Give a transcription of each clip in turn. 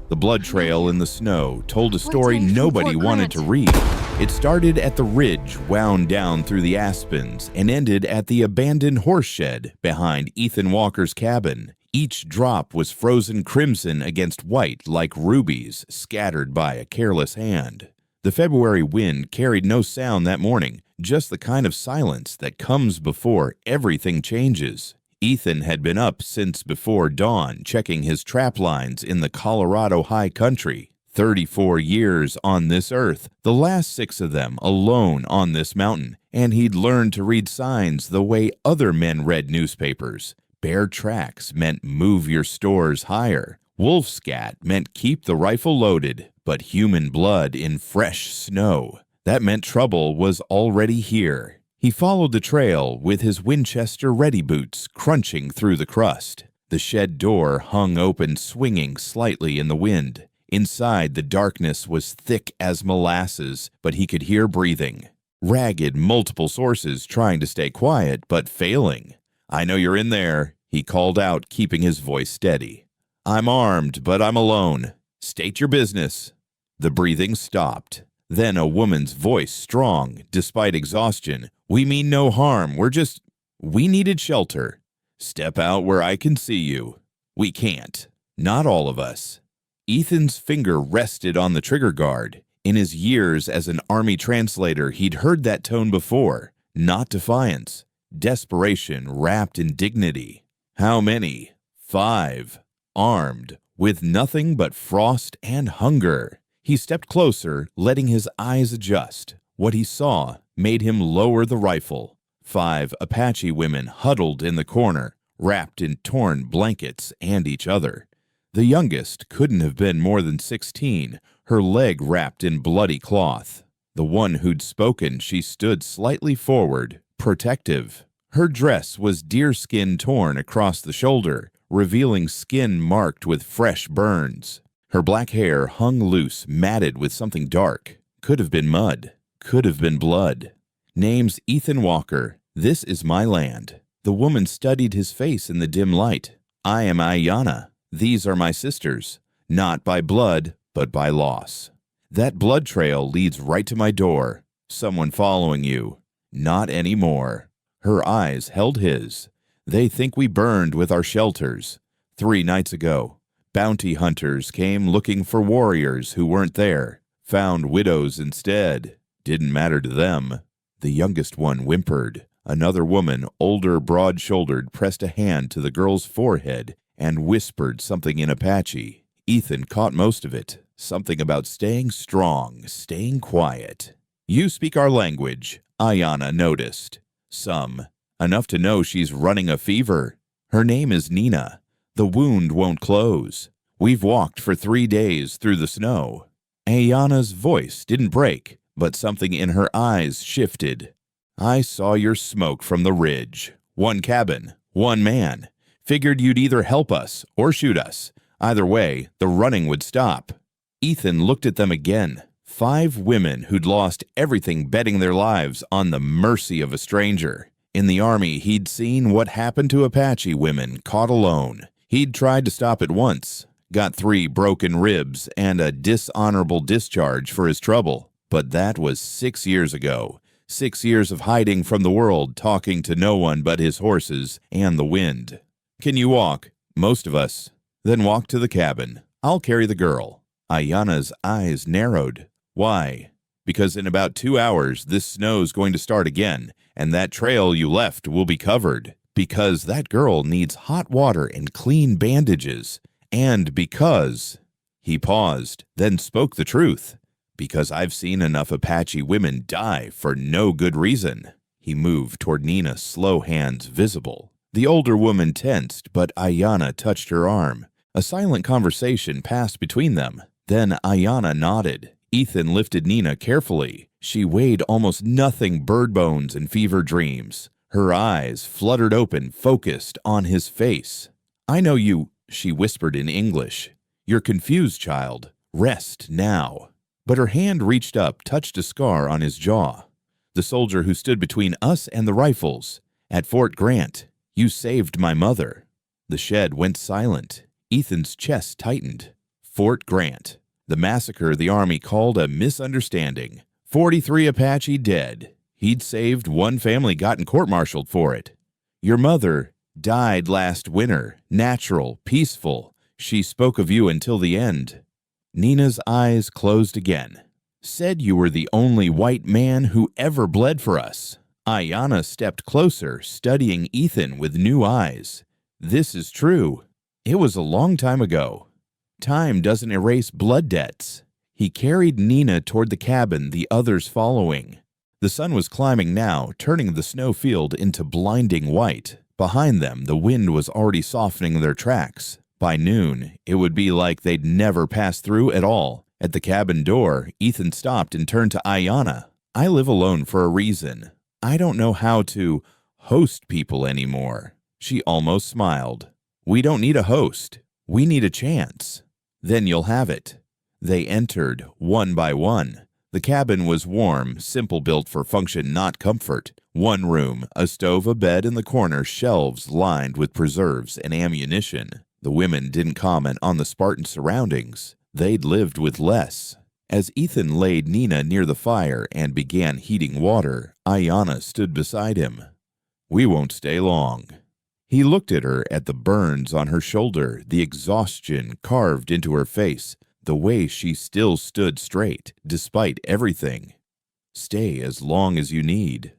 The blood trail in the snow told a story taking nobody Fort wanted Grant. to read. It started at the ridge, wound down through the aspens, and ended at the abandoned horse shed behind Ethan Walker's cabin. Each drop was frozen crimson against white like rubies scattered by a careless hand. The February wind carried no sound that morning, just the kind of silence that comes before everything changes. Ethan had been up since before dawn, checking his trap lines in the Colorado high country. 34 years on this earth, the last 6 of them alone on this mountain, and he'd learned to read signs the way other men read newspapers. Bear tracks meant move your stores higher. Wolf scat meant keep the rifle loaded, but human blood in fresh snow, that meant trouble was already here. He followed the trail with his Winchester ready boots crunching through the crust. The shed door hung open, swinging slightly in the wind. Inside, the darkness was thick as molasses, but he could hear breathing. Ragged, multiple sources trying to stay quiet, but failing. "I know you're in there," he called out, keeping his voice steady. "I'm armed, but I'm alone. State your business." The breathing stopped. Then a woman's voice, strong, despite exhaustion. "We mean no harm. We needed shelter. Step out where I can see you." "We can't. Not all of us." Ethan's finger rested on the trigger guard. In his years as an army translator, he'd heard that tone before. Not defiance. Desperation wrapped in dignity. How many? 5. Armed, with nothing but frost and hunger. He stepped closer, letting his eyes adjust. What he saw made him lower the rifle. 5 Apache women huddled in the corner, wrapped in torn blankets and each other. The youngest couldn't have been more than 16, her leg wrapped in bloody cloth. The one who'd spoken, she stood slightly forward, protective. Her dress was deerskin torn across the shoulder, revealing skin marked with fresh burns. Her black hair hung loose, matted with something dark. Could have been mud. Could have been blood. "Name's Ethan Walker. This is my land." The woman studied his face in the dim light. "I am Ayanna. These are my sisters. Not by blood, but by loss. That blood trail leads right to my door. Someone following you. Not anymore." Her eyes held his. "They think we burned with our shelters. 3 nights ago. Bounty hunters came looking for warriors who weren't there. Found widows instead. Didn't matter to them." The youngest one whimpered. Another woman, older, broad-shouldered, pressed a hand to the girl's forehead and whispered something in Apache. Ethan caught most of it. Something about staying strong, staying quiet. "You speak our language," Ayanna noticed. "Some. Enough to know she's running a fever. Her name is Nina. The wound won't close. We've walked for 3 days through the snow." Ayanna's voice didn't break, but something in her eyes shifted. "I saw your smoke from the ridge. 1 cabin, 1 man. Figured you'd either help us or shoot us. Either way, the running would stop." Ethan looked at them again. 5 women who'd lost everything betting their lives on the mercy of a stranger. In the army, he'd seen what happened to Apache women caught alone. He'd tried to stop it once. Got 3 broken ribs and a dishonorable discharge for his trouble. But that was 6 years ago. 6 years of hiding from the world, talking to no one but his horses and the wind. "Can you walk?" "Most of us." "Then walk to the cabin. I'll carry the girl." Ayanna's eyes narrowed. "Why?" "Because in about 2 hours, this snow's going to start again, and that trail you left will be covered. Because that girl needs hot water and clean bandages. And because—" He paused, then spoke the truth. "Because I've seen enough Apache women die for no good reason." He moved toward Nina, slow hands visible. The older woman tensed, but Ayanna touched her arm. A silent conversation passed between them. Then Ayanna nodded. Ethan lifted Nina carefully. She weighed almost nothing, bird bones and fever dreams. Her eyes fluttered open, focused on his face. "I know you," she whispered in English. "You're confused, child. Rest now." But her hand reached up, touched a scar on his jaw. "The soldier who stood between us and the rifles. At Fort Grant. You saved my mother." The shed went silent. Ethan's chest tightened. Fort Grant. The massacre the Army called a misunderstanding. 43 Apache dead. He'd saved one family, gotten court-martialed for it. Your mother died last winter, natural, peaceful. She spoke of you until the end. Nina's eyes closed again. Said you were the only white man who ever bled for us. Ayanna stepped closer, studying Ethan with new eyes. This is true. It was a long time ago. Time doesn't erase blood debts. He carried Nina toward the cabin, the others following. The sun was climbing now, turning the snow field into blinding white. Behind them, the wind was already softening their tracks. By noon, it would be like they'd never passed through at all. At the cabin door, Ethan stopped and turned to Ayanna. I live alone for a reason. I don't know how to host people anymore. She almost smiled. We don't need a host. We need a chance. Then you'll have it. They entered, one by one. The cabin was warm, simple, built for function, not comfort. One room, a stove, a bed in the corner, shelves lined with preserves and ammunition. The women didn't comment on the Spartan surroundings. They'd lived with less. As Ethan laid Nina near the fire and began heating water, Ayanna stood beside him. We won't stay long. He looked at her, at the burns on her shoulder, the exhaustion carved into her face, the way she still stood straight, despite everything. Stay as long as you need.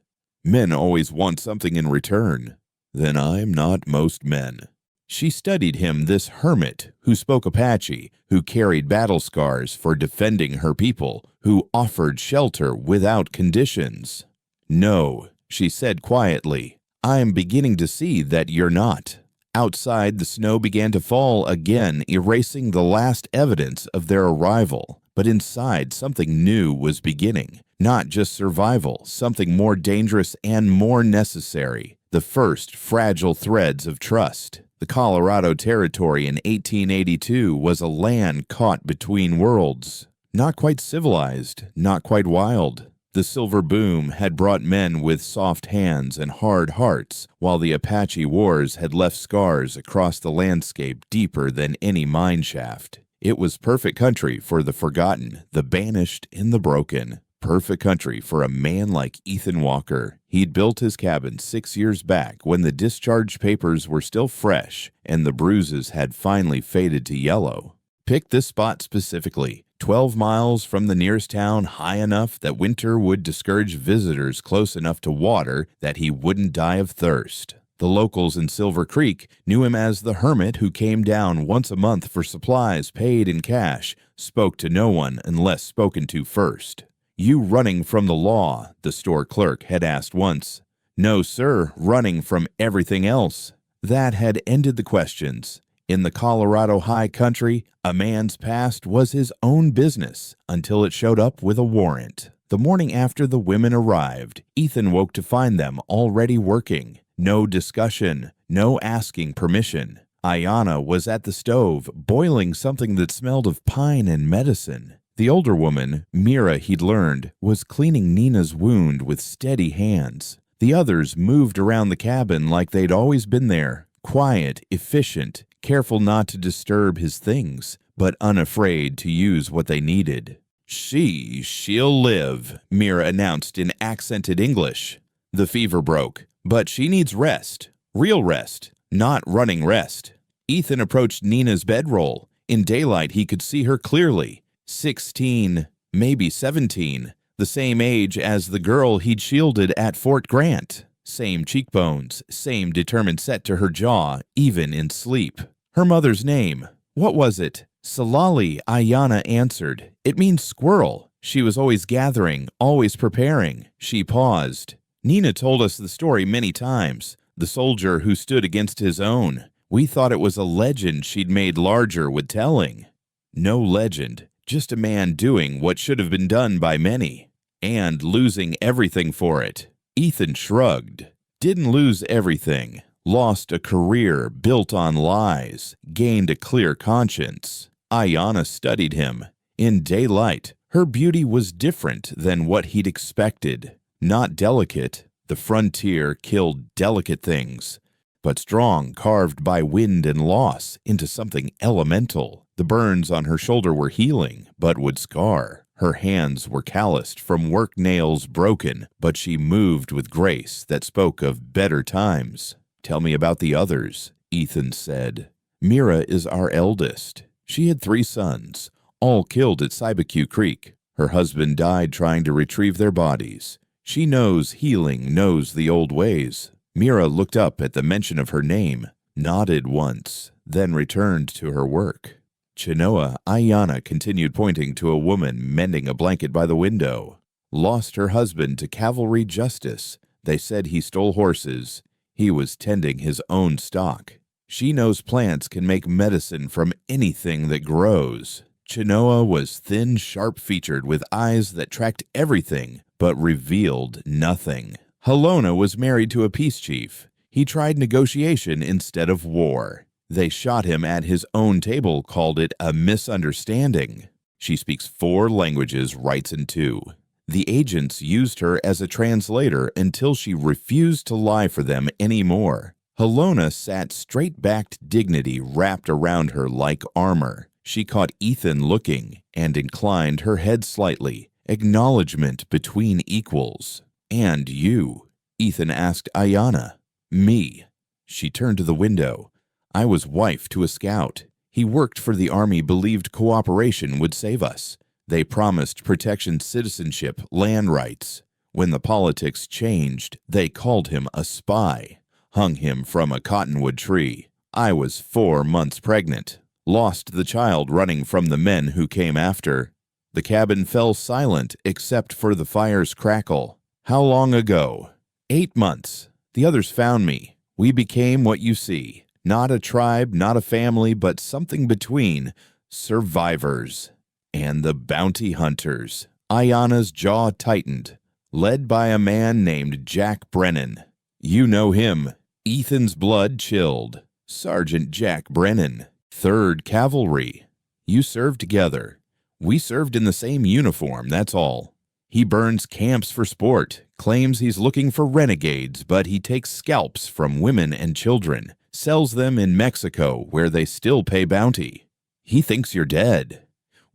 Men always want something in return. Then I'm not most men. She studied him, this hermit who spoke Apache, who carried battle scars for defending her people, who offered shelter without conditions. No, she said quietly, I'm beginning to see that you're not. Outside, the snow began to fall again, erasing the last evidence of their arrival. But inside, something new was beginning. Not just survival, something more dangerous and more necessary. The first fragile threads of trust. The Colorado Territory in 1882 was a land caught between worlds. Not quite civilized, not quite wild. The silver boom had brought men with soft hands and hard hearts, while the Apache Wars had left scars across the landscape deeper than any mine shaft. It was perfect country for the forgotten, the banished, and the broken. Perfect country for a man like Ethan Walker. He'd built his cabin 6 years back when the discharge papers were still fresh and the bruises had finally faded to yellow. Picked this spot specifically, 12 miles from the nearest town, high enough that winter would discourage visitors, close enough to water that he wouldn't die of thirst. The locals in Silver Creek knew him as the hermit who came down once a month for supplies paid in cash, spoke to no one unless spoken to first. You running from the law, the store clerk had asked once. No, sir, running from everything else. That had ended the questions. In the Colorado high country, a man's past was his own business until it showed up with a warrant. The morning after the women arrived, Ethan woke to find them already working. No discussion, no asking permission. Ayanna was at the stove, boiling something that smelled of pine and medicine. The older woman, Mira, he'd learned, was cleaning Nina's wound with steady hands. The others moved around the cabin like they'd always been there, quiet, efficient, careful not to disturb his things, but unafraid to use what they needed. She'll live, Mira announced in accented English. The fever broke, but she needs rest, real rest, not running rest. Ethan approached Nina's bedroll. In daylight, he could see her clearly. 16, maybe 17, the same age as the girl he'd shielded at Fort Grant. Same cheekbones, same determined set to her jaw, even in sleep. Her mother's name, what was it? Salali, Ayanna answered. It means squirrel. She was always gathering, always preparing. She paused. Nina told us the story many times. The soldier who stood against his own. We thought it was a legend she'd made larger with telling. No legend. Just a man doing what should have been done by many, and losing everything for it. Ethan shrugged. Didn't lose everything. Lost a career built on lies. Gained a clear conscience. Ayanna studied him. In daylight, her beauty was different than what he'd expected. Not delicate. The frontier killed delicate things. But strong, carved by wind and loss into something elemental. The burns on her shoulder were healing, but would scar. Her hands were calloused from work nails broken, but she moved with grace that spoke of better times. "Tell me about the others," Ethan said. "Mira is our eldest. She had 3 sons, all killed at Cybecue Creek. Her husband died trying to retrieve their bodies. She knows healing, knows the old ways." Mira looked up at the mention of her name, nodded once, then returned to her work. Chenoa Ayana continued pointing to a woman mending a blanket by the window. "Lost her husband to cavalry justice. They said he stole horses. He was tending his own stock. She knows plants can make medicine from anything that grows." Chenoa was thin, sharp-featured, with eyes that tracked everything but revealed nothing. Halona was married to a peace chief. He tried negotiation instead of war. They shot him at his own table, called it a misunderstanding. She speaks 4 languages, writes in 2. The agents used her as a translator until she refused to lie for them anymore. Halona sat straight-backed dignity wrapped around her like armor. She caught Ethan looking and inclined her head slightly, acknowledgement between equals. "And you?" Ethan asked Ayana. "Me." She turned to the window. "I was wife to a scout. He worked for the army, believed cooperation would save us. They promised protection, citizenship, land rights. When the politics changed, they called him a spy, hung him from a cottonwood tree. I was 4 months pregnant. Lost the child running from the men who came after." The cabin fell silent except for the fire's crackle. "How long ago?" 8 months. The others found me. We became what you see. Not a tribe, not a family, but something between. Survivors. And the bounty hunters." Ayana's jaw tightened. "Led by a man named Jack Brennan. You know him." Ethan's blood chilled. "Sergeant Jack Brennan. 3rd Cavalry. You served together. We served in the same uniform, that's all. He burns camps for sport, claims he's looking for renegades, but he takes scalps from women and children, sells them in Mexico where they still pay bounty. He thinks you're dead.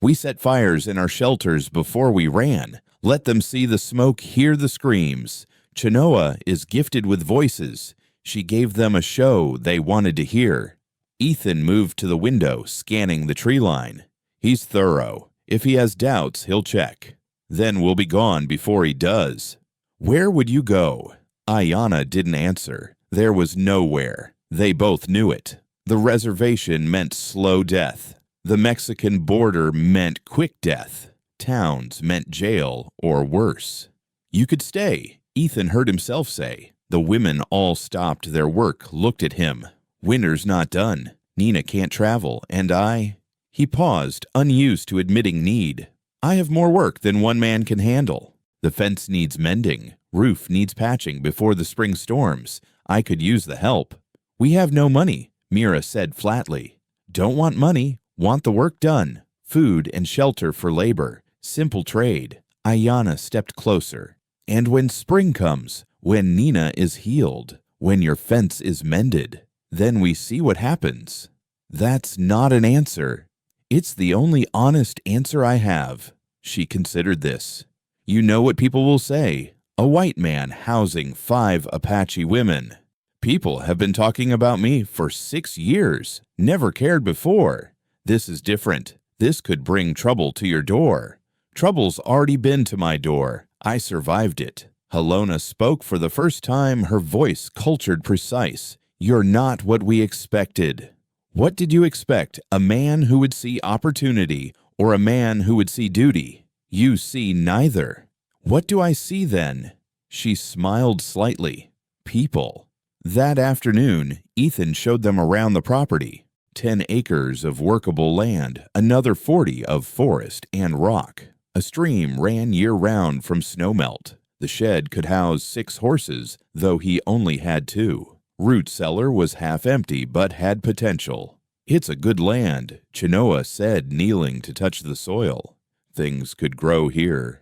We set fires in our shelters before we ran, let them see the smoke, hear the screams. Chenoa is gifted with voices. She gave them a show they wanted to hear." Ethan moved to the window, scanning the tree line. "He's thorough. If he has doubts, he'll check. Then we'll be gone before he does." "Where would you go?" Ayana didn't answer. There was nowhere. They both knew it. The reservation meant slow death. The Mexican border meant quick death. Towns meant jail or worse. "You could stay," Ethan heard himself say. The women all stopped their work, looked at him. "Winter's not done. Nina can't travel, and I—" He paused, unused to admitting need. "I have more work than one man can handle. The fence needs mending. Roof needs patching before the spring storms. I could use the help." "We have no money," Mira said flatly. "Don't want money. Want the work done. Food and shelter for labor. Simple trade." Ayana stepped closer. "And when spring comes, when Nina is healed, when your fence is mended, then we see what happens." "That's not an answer." "It's the only honest answer I have." She considered this. "You know what people will say. A white man housing 5 Apache women. People have been talking about me for 6 years. Never cared before. This is different. This could bring trouble to your door. Trouble's already been to my door. I survived it." Halona spoke for the first time, her voice cultured, precise. "You're not what we expected." "What did you expect? A man who would see opportunity or a man who would see duty? You see neither." "What do I see then?" She smiled slightly. "People." That afternoon, Ethan showed them around the property. 10 acres of workable land, another 40 of forest and rock. A stream ran year-round from snowmelt. The shed could house 6 horses, though he only had 2. Root cellar was half empty but had potential. "It's a good land," Chenoa said, kneeling to touch the soil. "Things could grow here."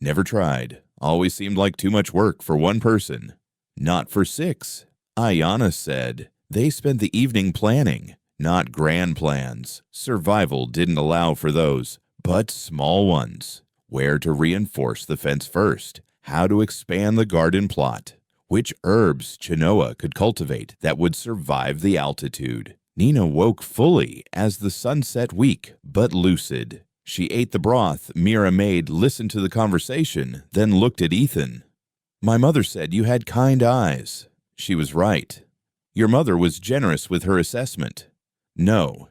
"Never tried. Always seemed like too much work for one person." "Not for 6. Ayana said. "They spent the evening planning. Not grand plans. Survival didn't allow for those, but small ones. Where to reinforce the fence first, how to expand the garden plot, which herbs Chenoa could cultivate that would survive the altitude. Nina woke fully as the sun set, weak but lucid. She ate the broth Mira made, listened to the conversation, then looked at Ethan. "My mother said you had kind eyes." She was right. Your mother was generous with her assessment. No,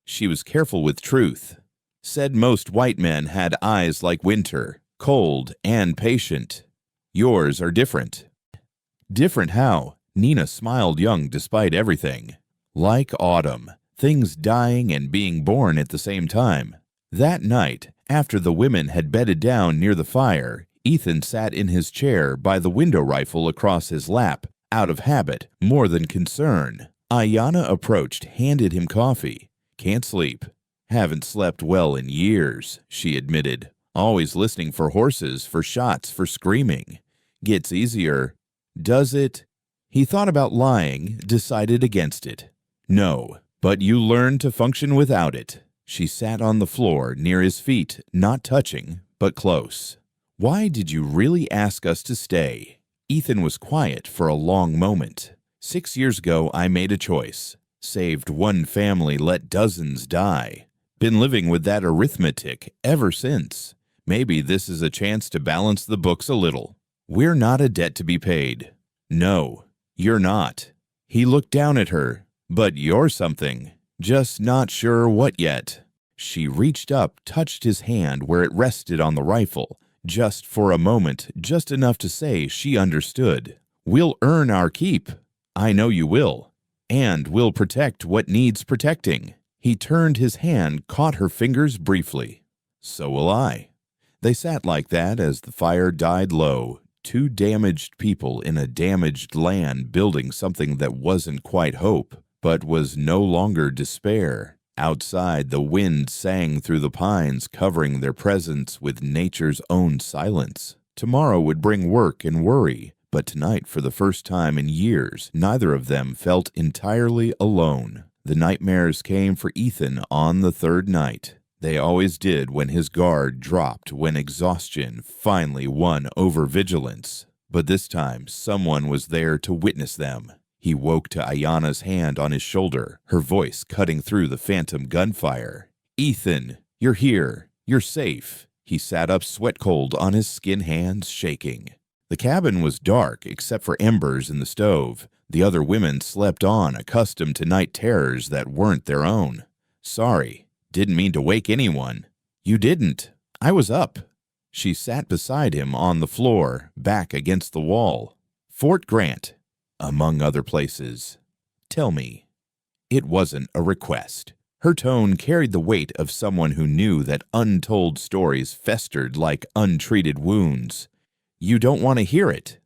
she was careful with truth. Said most white men had eyes like winter, cold and patient. Yours are different. Different how? Nina smiled young despite everything. Like autumn, things dying and being born at the same time. That night, after the women had bedded down near the fire, Ethan sat in his chair by the window rifle across his lap, out of habit, more than concern. Ayanna approached, handed him coffee. "Can't sleep." "Haven't slept well in years," she admitted. "Always listening for horses, for shots, for screaming. Gets easier." "Does it?" He thought about lying, decided against it. "No, but you learn to function without it." She sat on the floor near his feet, not touching, but close. "Why did you really ask us to stay?" Ethan was quiet for a long moment. 6 years ago, I made a choice. Saved one family, let dozens die. Been living with that arithmetic ever since. Maybe this is a chance to balance the books a little. We're not a debt to be paid. No, you're not. He looked down at her. But you're something. Just not sure what yet. She reached up, touched his hand where it rested on the rifle. Just for a moment, just enough to say she understood. We'll earn our keep. I know you will. And we'll protect what needs protecting. He turned his hand, caught her fingers briefly. So will I. They sat like that as the fire died low. Two damaged people in a damaged land building something that wasn't quite hope, but was no longer despair. Outside, the wind sang through the pines, covering their presence with nature's own silence. Tomorrow would bring work and worry, but tonight, for the first time in years, neither of them felt entirely alone. The nightmares came for Ethan on the third night. They always did when his guard dropped, when exhaustion finally won over vigilance. But this time, someone was there to witness them. He woke to Ayanna's hand on his shoulder, her voice cutting through the phantom gunfire. "Ethan, you're here. You're safe." He sat up, sweat cold on his skin hands, shaking. The cabin was dark except for embers in the stove. The other women slept on, accustomed to night terrors that weren't their own. "Sorry, didn't mean to wake anyone." "You didn't. I was up." She sat beside him on the floor, back against the wall. "Fort Grant, among other places. Tell me." It wasn't a request. Her tone carried the weight of someone who knew that untold stories festered like untreated wounds. "You don't want to hear it.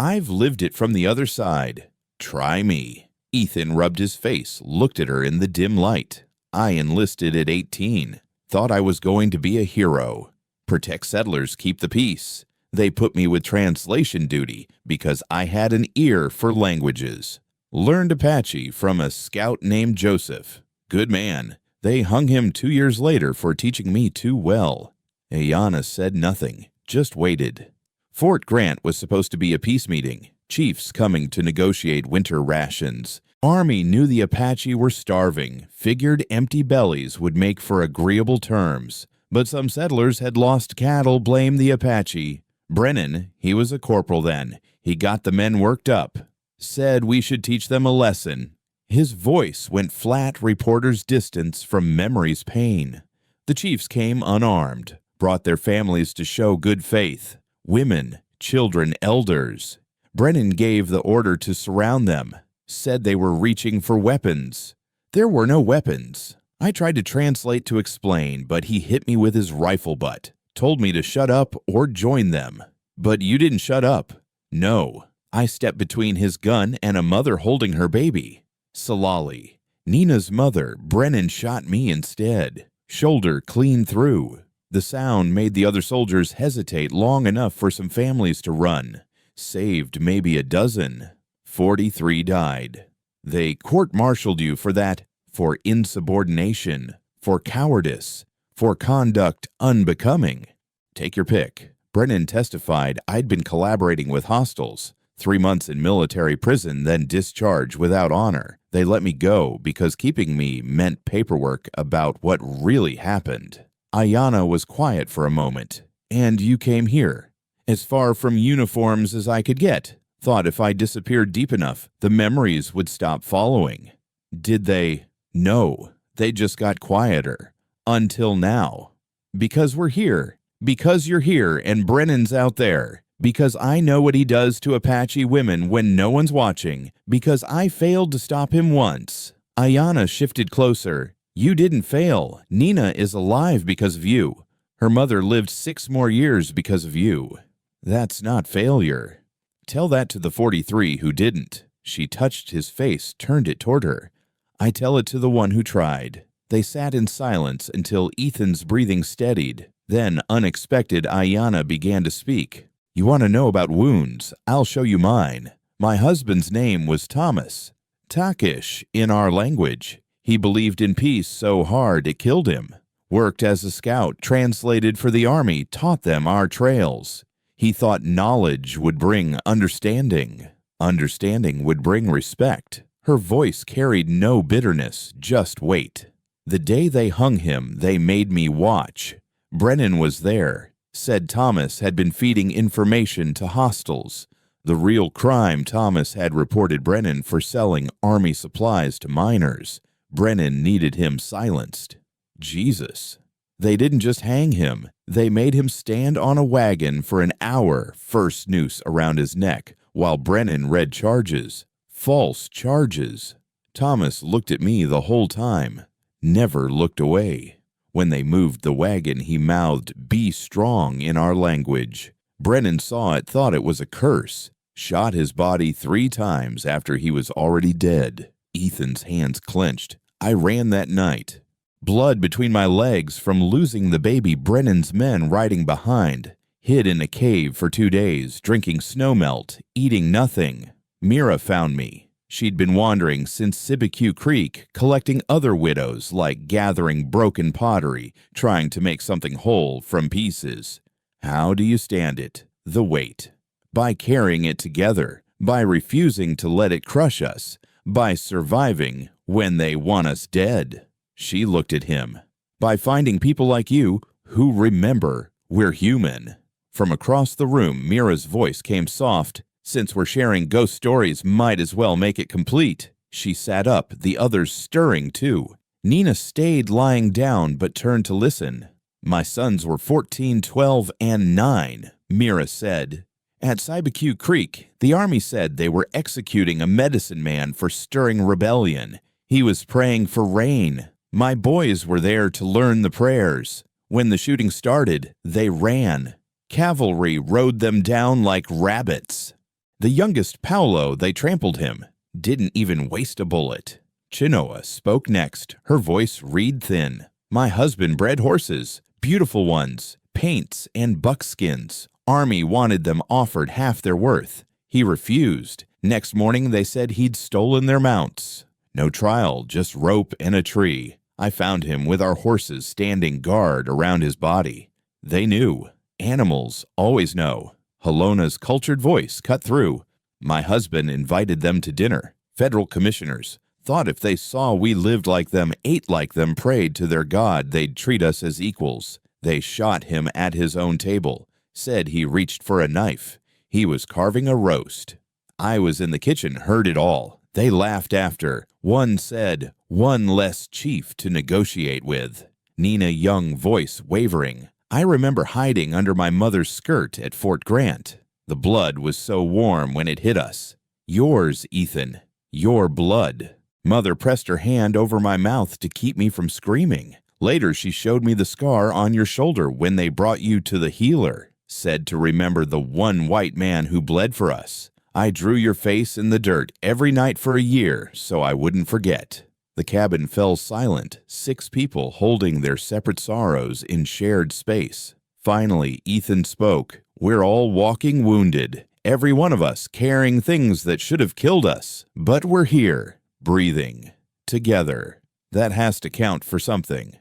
I've lived it from the other side. Try me." Ethan rubbed his face, looked at her in the dim light. "I enlisted at 18. Thought I was going to be a hero. Protect settlers, keep the peace. They put me with translation duty because I had an ear for languages. Learned Apache from a scout named Joseph. Good man. They hung him 2 years later for teaching me too well." Ayanna said nothing, just waited. Fort Grant was supposed to be a peace meeting. Chiefs coming to negotiate winter rations. Army knew the Apache were starving, figured empty bellies would make for agreeable terms. But some settlers had lost cattle, blamed the Apache. Brennan, he was a corporal then, he got the men worked up. Said we should teach them a lesson. His voice went flat, reporters' distance from memory's pain. The chiefs came unarmed, brought their families to show good faith. Women, children, elders. Brennan gave the order to surround them. Said they were reaching for weapons. There were no weapons. I tried to translate to explain, but he hit me with his rifle butt. Told me to shut up or join them. But you didn't shut up. No. I stepped between his gun and a mother holding her baby. Salali. Nina's mother. Brennan shot me instead. Shoulder clean through. The sound made the other soldiers hesitate long enough for some families to run. Saved maybe a dozen. 43 died. They court-martialed you for that. for insubordination, for cowardice, for conduct unbecoming. Take your pick. Brennan testified I'd been collaborating with hostiles. 3 months in military prison, then discharged without honor. They let me go because keeping me meant paperwork about what really happened. Ayanna was quiet for a moment. And you came here. As far from uniforms as I could get. Thought if I disappeared deep enough, the memories would stop following. Did they? No. They just got quieter. Until now. Because we're here. Because you're here and Brennan's out there. Because I know what he does to Apache women when no one's watching. Because I failed to stop him once. Ayanna shifted closer. You didn't fail. Nina is alive because of you. Her mother lived 6 more years because of you. That's not failure. Tell that to the 43 who didn't. She touched his face, turned it toward her. I tell it to the one who tried. They sat in silence until Ethan's breathing steadied. Then, unexpected, Ayanna began to speak. You want to know about wounds? I'll show you mine. My husband's name was Thomas. Takish in our language. He believed in peace so hard it killed him. Worked as a scout, translated for the army, taught them our trails. He thought knowledge would bring understanding. Understanding would bring respect. Her voice carried no bitterness, just weight. The day they hung him, they made me watch. Brennan was there. Said Thomas had been feeding information to hostiles. The real crime Thomas had reported Brennan for selling army supplies to miners. Brennan needed him silenced. Jesus. They didn't just hang him. They made him stand on a wagon for an hour, first noose around his neck, while Brennan read charges. False charges. Thomas looked at me the whole time. Never looked away. When they moved the wagon, he mouthed, "Be strong," in our language. Brennan saw it, thought it was a curse. Shot his body 3 times after he was already dead. Ethan's hands clenched. I ran that night. Blood between my legs from losing the baby. Brennan's men riding behind. Hid in a cave for 2 days, drinking snowmelt, eating nothing. Mira found me. She'd been wandering since Sibique Creek, collecting other widows, like gathering broken pottery, trying to make something whole from pieces. How do you stand it? The weight. By carrying it together, by refusing to let it crush us, by surviving when they want us dead. She looked at him. By finding people like you who remember we're human. From across the room, Mira's voice came soft. Since we're sharing ghost stories, might as well make it complete. She sat up, the others stirring too. Nina stayed lying down but turned to listen. My sons were 14, 12, and 9, Mira said. At Sibique Creek, the army said they were executing a medicine man for stirring rebellion. He was praying for rain. My boys were there to learn the prayers. When the shooting started, they ran. Cavalry rode them down like rabbits. The youngest, Paolo, they trampled him. Didn't even waste a bullet. Chinoa spoke next, her voice reed thin. My husband bred horses, beautiful ones, paints and buckskins. Army wanted them offered half their worth. He refused. Next morning they said he'd stolen their mounts. No trial, just rope and a tree. I found him with our horses standing guard around his body. They knew. Animals always know. Halona's cultured voice cut through. My husband invited them to dinner. Federal commissioners thought if they saw we lived like them, ate like them, prayed to their God, they'd treat us as equals. They shot him at his own table. Said he reached for a knife. He was carving a roast. I was in the kitchen, heard it all. They laughed after. One said, one less chief to negotiate with. Nina Young voice wavering. I remember hiding under my mother's skirt at Fort Grant. The blood was so warm when it hit us. Yours, Ethan. Your blood. Mother pressed her hand over my mouth to keep me from screaming. Later she showed me the scar on your shoulder when they brought you to the healer. Said to remember the one white man who bled for us. I drew your face in the dirt every night for a year so I wouldn't forget. The cabin fell silent, 6 people holding their separate sorrows in shared space. Finally, Ethan spoke. We're all walking wounded, every one of us carrying things that should have killed us. But we're here, breathing, together. That has to count for something.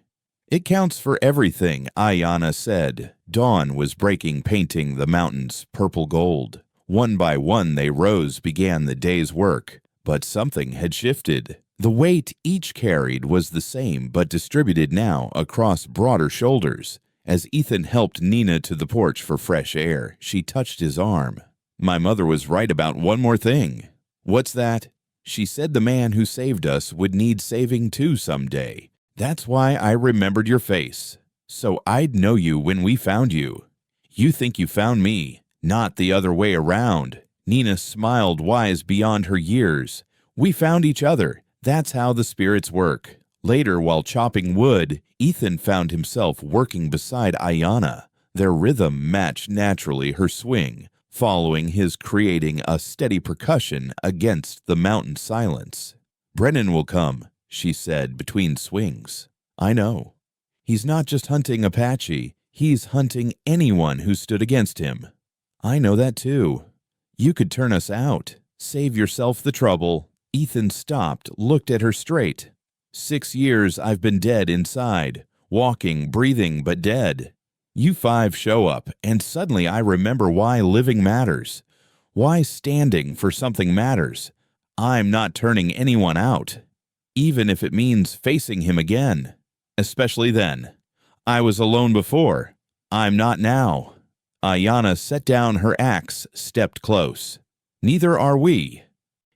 It counts for everything, Ayanna said. Dawn was breaking, painting the mountains purple gold. One by one they rose, began the day's work. But something had shifted. The weight each carried was the same, but distributed now across broader shoulders. As Ethan helped Nina to the porch for fresh air, she touched his arm. My mother was right about one more thing. What's that? She said the man who saved us would need saving too someday. That's why I remembered your face. So I'd know you when we found you. You think you found me, not the other way around. Nina smiled, wise beyond her years. We found each other. That's how the spirits work. Later, while chopping wood, Ethan found himself working beside Ayanna. Their rhythm matched naturally her swing, following his, creating a steady percussion against the mountain silence. Brennan will come, she said between swings. I know. He's not just hunting Apache, he's hunting anyone who stood against him. I know that too. You could turn us out. Save yourself the trouble. Ethan stopped, looked at her straight. 6 years I've been dead inside, walking, breathing, but dead. You 5 show up, and suddenly I remember why living matters. Why standing for something matters. I'm not turning anyone out, even if it means facing him again. Especially then. I was alone before. I'm not now. Ayanna set down her axe, stepped close. Neither are we.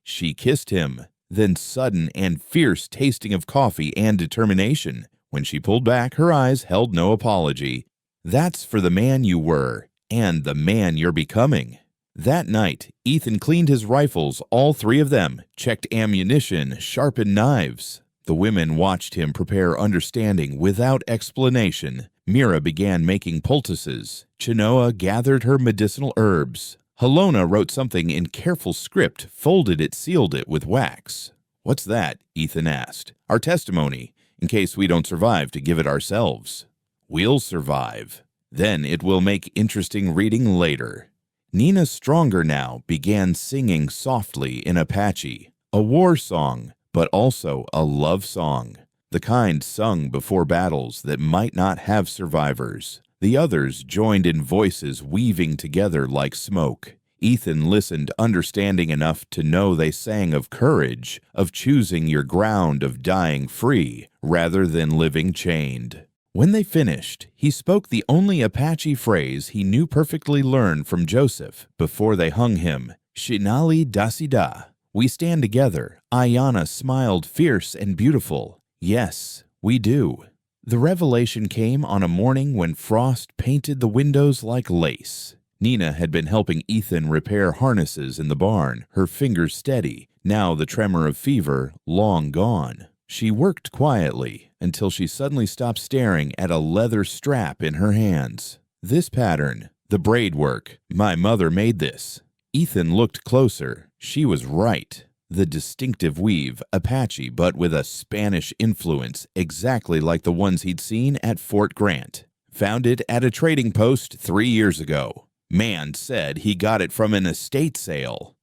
She kissed him, then sudden and fierce tasting of coffee and determination. When she pulled back, her eyes held no apology. That's for the man you were, and the man you're becoming. That night, Ethan cleaned his rifles, all 3 of them, checked ammunition, sharpened knives. The women watched him prepare, understanding without explanation. Mira began making poultices. Chenoa gathered her medicinal herbs. Halona wrote something in careful script, folded it, sealed it with wax. What's that? Ethan asked. Our testimony, in case we don't survive to give it ourselves. We'll survive. Then it will make interesting reading later. Nina, stronger now, began singing softly in Apache, a war song, but also a love song, the kind sung before battles that might not have survivors. The others joined in, voices weaving together like smoke. Ethan listened, understanding enough to know they sang of courage, of choosing your ground, of dying free rather than living chained. When they finished, he spoke the only Apache phrase he knew perfectly, learned from Joseph before they hung him, Shinali Dasida. We stand together. Ayanna smiled, fierce and beautiful. Yes, we do. The revelation came on a morning when frost painted the windows like lace. Nina had been helping Ethan repair harnesses in the barn, her fingers steady, now the tremor of fever long gone. She worked quietly until she suddenly stopped, staring at a leather strap in her hands. This pattern, the braid work, my mother made this. Ethan looked closer. She was right. The distinctive weave, Apache, but with a Spanish influence, exactly like the ones he'd seen at Fort Grant. Found it at a trading post 3 years ago. Man said he got it from an estate sale.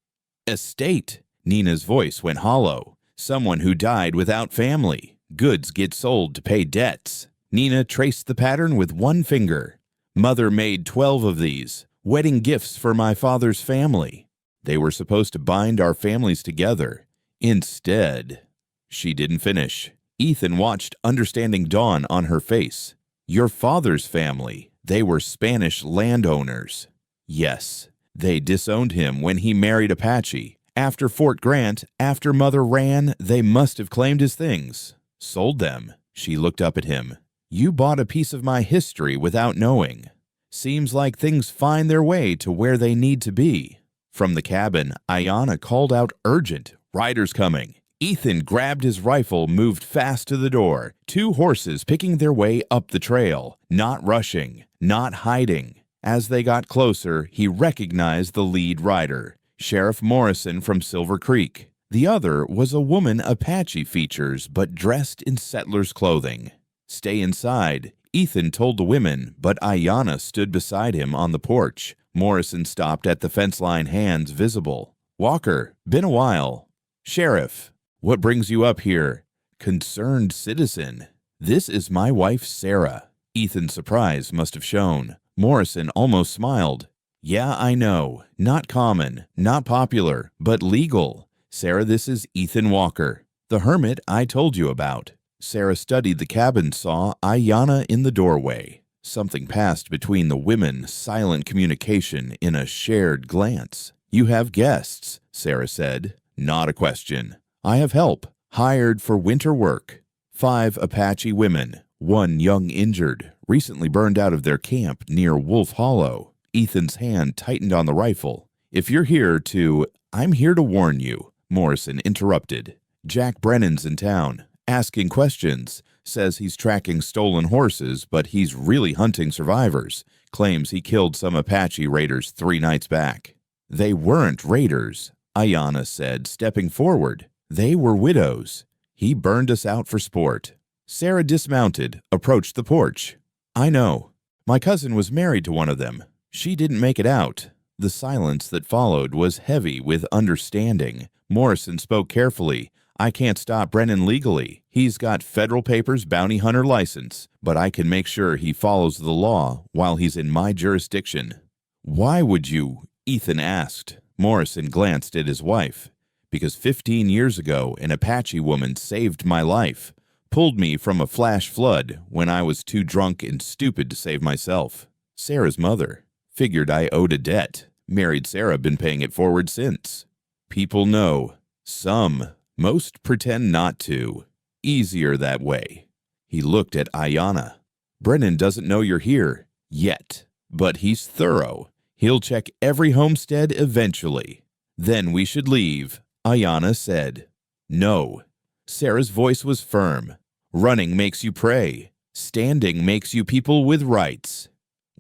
Estate? Nina's voice went hollow. Someone who died without family. Goods get sold to pay debts. Nina traced the pattern with one finger. Mother made 12 of these, wedding gifts for my father's family. They were supposed to bind our families together. Instead, she didn't finish. Ethan watched, understanding dawn on her face. Your father's family, they were Spanish landowners. Yes, they disowned him when he married Apache. After Fort Grant, after Mother ran, they must have claimed his things. Sold them. She looked up at him. You bought a piece of my history without knowing. Seems like things find their way to where they need to be. From the cabin, Ayanna called out, urgent, riders coming. Ethan grabbed his rifle, moved fast to the door. 2 horses picking their way up the trail, not rushing, not hiding. As they got closer, he recognized the lead rider, Sheriff Morrison from Silver Creek. The other was a woman, Apache features, but dressed in settler's clothing. Stay inside, Ethan told the women, but Ayanna stood beside him on the porch. Morrison stopped at the fence line, hands visible. Walker, been a while. Sheriff, what brings you up here? Concerned citizen. This is my wife, Sarah. Ethan's surprise must have shown. Morrison almost smiled. Yeah, I know. Not common, not popular, but legal. Sarah, this is Ethan Walker, the hermit I told you about. Sarah studied the cabin, saw Ayanna in the doorway. Something passed between the women, silent communication in a shared glance. You have guests, Sarah said. Not a question. I have help, hired for winter work. 5 Apache women, 1 young injured, recently burned out of their camp near Wolf Hollow. Ethan's hand tightened on the rifle. If you're here to... I'm here to warn you, Morrison interrupted. Jack Brennan's in town, asking questions. Says he's tracking stolen horses, but he's really hunting survivors. Claims he killed some Apache raiders 3 nights back. They weren't raiders, Ayanna said, stepping forward. They were widows. He burned us out for sport. Sarah dismounted, approached the porch. I know. My cousin was married to one of them. She didn't make it out. The silence that followed was heavy with understanding. Morrison spoke carefully. I can't stop Brennan legally. He's got federal papers, bounty hunter license, but I can make sure he follows the law while he's in my jurisdiction. Why would you? Ethan asked. Morrison glanced at his wife. Because 15 years ago, an Apache woman saved my life, pulled me from a flash flood when I was too drunk and stupid to save myself. Sarah's mother. Figured I owed a debt. Married Sarah, been paying it forward since. People know. Some. Most pretend not to. Easier that way. He looked at Ayanna. Brennan doesn't know you're here. Yet. But he's thorough. He'll check every homestead eventually. Then we should leave, Ayanna said. No. Sarah's voice was firm. Running makes you prey. Standing makes you people with rights.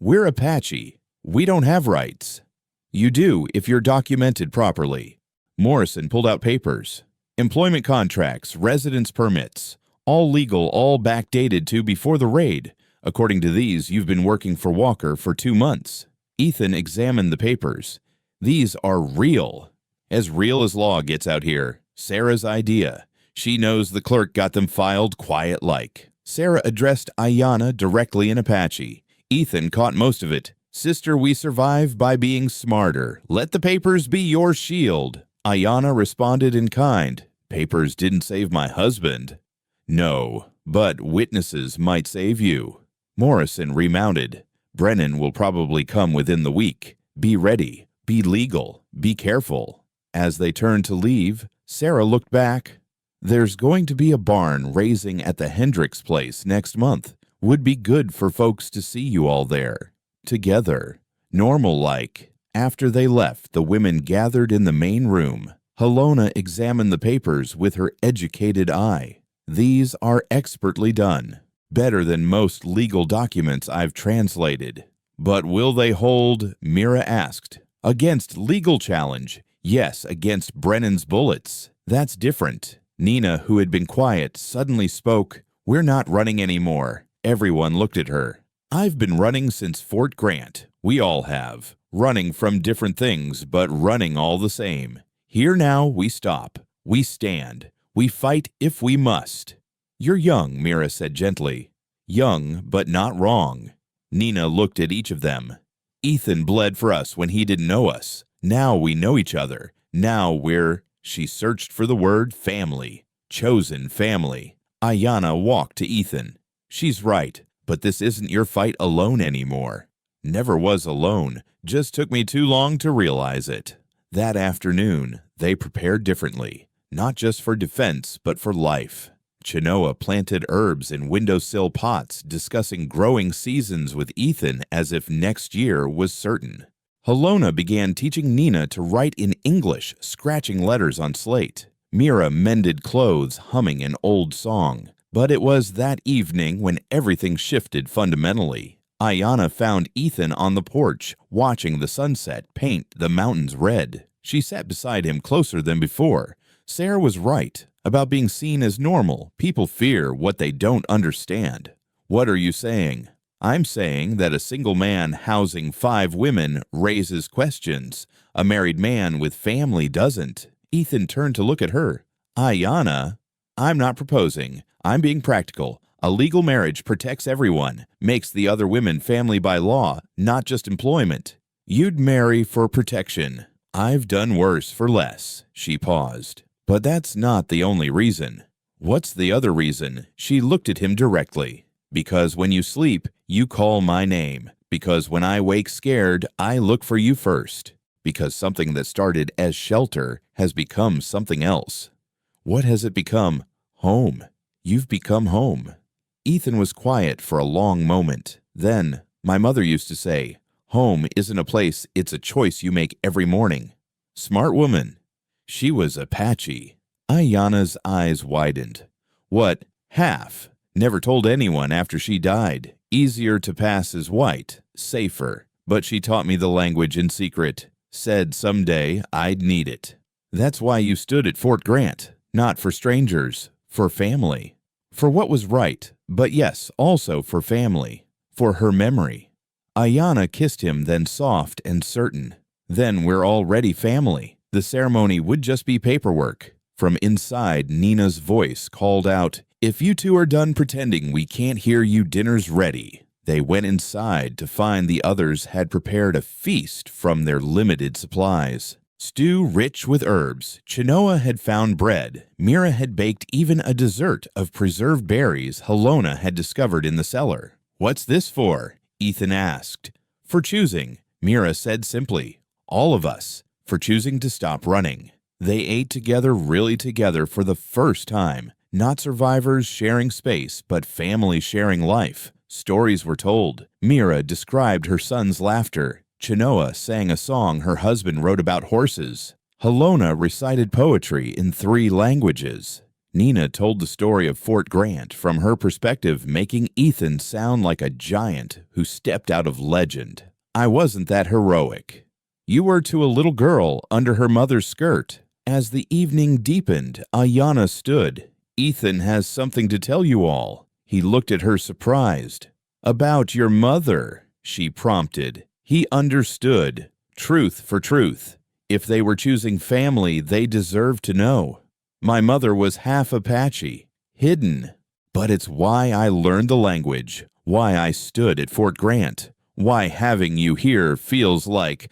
We're Apache. We don't have rights. You do if you're documented properly. Morrison pulled out papers. Employment contracts, residence permits, all legal, all backdated to before the raid. According to these, you've been working for Walker for 2 months. Ethan examined the papers. These are real as law gets out here. Sarah's idea. She knows the clerk got them filed quiet-like. Sarah addressed Ayanna directly in Apache. Ethan caught most of it. Sister, we survive by being smarter. Let the papers be your shield. Ayanna responded in kind. Papers didn't save my husband. No, but witnesses might save you. Morrison remounted. Brennan will probably come within the week. Be ready. Be legal. Be careful. As they turned to leave, Sarah looked back. There's going to be a barn raising at the Hendricks place next month. Would be good for folks to see you all there. Together. Normal-like. After they left, the women gathered in the main room. Helona examined the papers with her educated eye. These are expertly done. Better than most legal documents I've translated. But will they hold? Mira asked. Against legal challenge. Yes, against Brennan's bullets. That's different. Nina, who had been quiet, suddenly spoke. We're not running anymore. Everyone looked at her. I've been running since Fort Grant. We all have. Running from different things, but running all the same. Here now we stop. We stand. We fight if we must. You're young, Mira said gently. Young, but not wrong. Nina looked at each of them. Ethan bled for us when he didn't know us. Now we know each other. Now we're... She searched for the word family. Chosen family. Ayanna walked to Ethan. She's right, but this isn't your fight alone anymore. Never was alone. Just took me too long to realize it. That afternoon, they prepared differently. Not just for defense, but for life. Chenoa planted herbs in windowsill pots, discussing growing seasons with Ethan as if next year was certain. Helona began teaching Nina to write in English, scratching letters on slate. Mira mended clothes, humming an old song. But it was that evening when everything shifted fundamentally. Ayanna found Ethan on the porch, watching the sunset paint the mountains red. She sat beside him closer than before. Sarah was right about being seen as normal. People fear what they don't understand. What are you saying? I'm saying that a single man housing 5 women raises questions. A married man with family doesn't. Ethan turned to look at her. Ayanna, I'm not proposing. I'm being practical. A legal marriage protects everyone, makes the other women family by law, not just employment. You'd marry for protection. I've done worse for less." She paused. "But that's not the only reason." "What's the other reason?" She looked at him directly. "Because when you sleep, you call my name. Because when I wake scared, I look for you first. Because something that started as shelter has become something else." "What has it become?" "Home. You've become home." Ethan was quiet for a long moment. Then, "My mother used to say, home isn't a place, it's a choice you make every morning." "Smart woman." "She was Apache." Ayanna's eyes widened. "What? Half? Never told anyone after she died. Easier to pass as white. Safer. But she taught me the language in secret. Said someday I'd need it." "That's why you stood at Fort Grant. Not for strangers. For family." For what was right, but yes, also for family. For her memory. Ayanna kissed him, then soft and certain. "Then we're already family. The ceremony would just be paperwork." From inside, Nina's voice called out, "If you two are done pretending we can't hear you, dinner's ready." They went inside to find the others had prepared a feast from their limited supplies. Stew rich with herbs. Chenoa had found bread. Mira had baked even a dessert of preserved berries Helona had discovered in the cellar. "What's this for?" Ethan asked. "For choosing," Mira said simply. "All of us. For choosing to stop running." They ate together, really together, for the first time. Not survivors sharing space, but family sharing life. Stories were told. Mira described her son's laughter. Chenoa sang a song her husband wrote about horses. Helona recited poetry in 3 languages. Nina told the story of Fort Grant from her perspective, making Ethan sound like a giant who stepped out of legend. "I wasn't that heroic." "You were to a little girl under her mother's skirt." As the evening deepened, Ayanna stood. "Ethan has something to tell you all." He looked at her surprised. "About your mother," she prompted. He understood. Truth for truth. If they were choosing family, they deserved to know. "My mother was half Apache. Hidden. But it's why I learned the language. Why I stood at Fort Grant. Why having you here feels like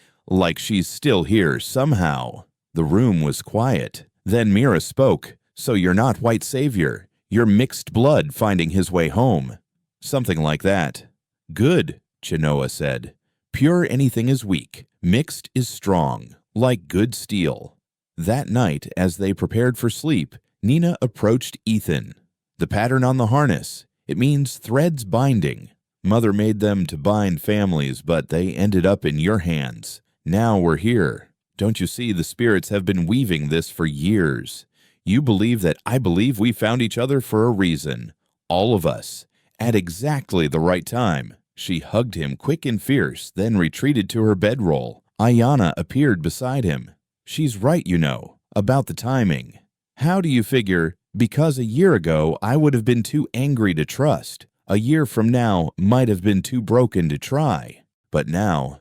she's still here somehow." The room was quiet. Then Mira spoke. "So you're not white savior. You're mixed blood finding his way home." "Something like that." "Good," Chenoa said. "Pure anything is weak. Mixed is strong, like good steel." That night, as they prepared for sleep, Nina approached Ethan. "The pattern on the harness. It means threads binding. Mother made them to bind families, but they ended up in your hands. Now we're here. Don't you see the spirits have been weaving this for years? You believe that I believe we found each other for a reason. All of us. At exactly the right time." She hugged him quick and fierce, then retreated to her bedroll. Ayanna appeared beside him. "She's right, you know, about the timing." "How do you figure?" "Because a year ago I would have been too angry to trust. A year from now might have been too broken to try. But now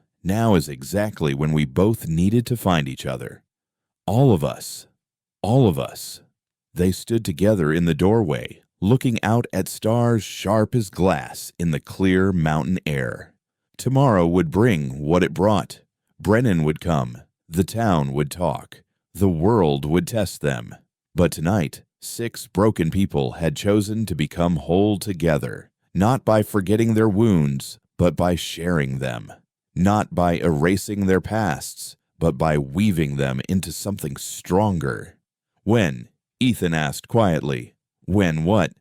is exactly when we both needed to find each other. All of us. All of us." They stood together in the doorway, looking out at stars sharp as glass in the clear mountain air. Tomorrow would bring what it brought. Brennan would come. The town would talk. The world would test them. But tonight, 6 broken people had chosen to become whole together, not by forgetting their wounds, but by sharing them. Not by erasing their pasts, but by weaving them into something stronger. "When?" Ethan asked quietly. "When what?"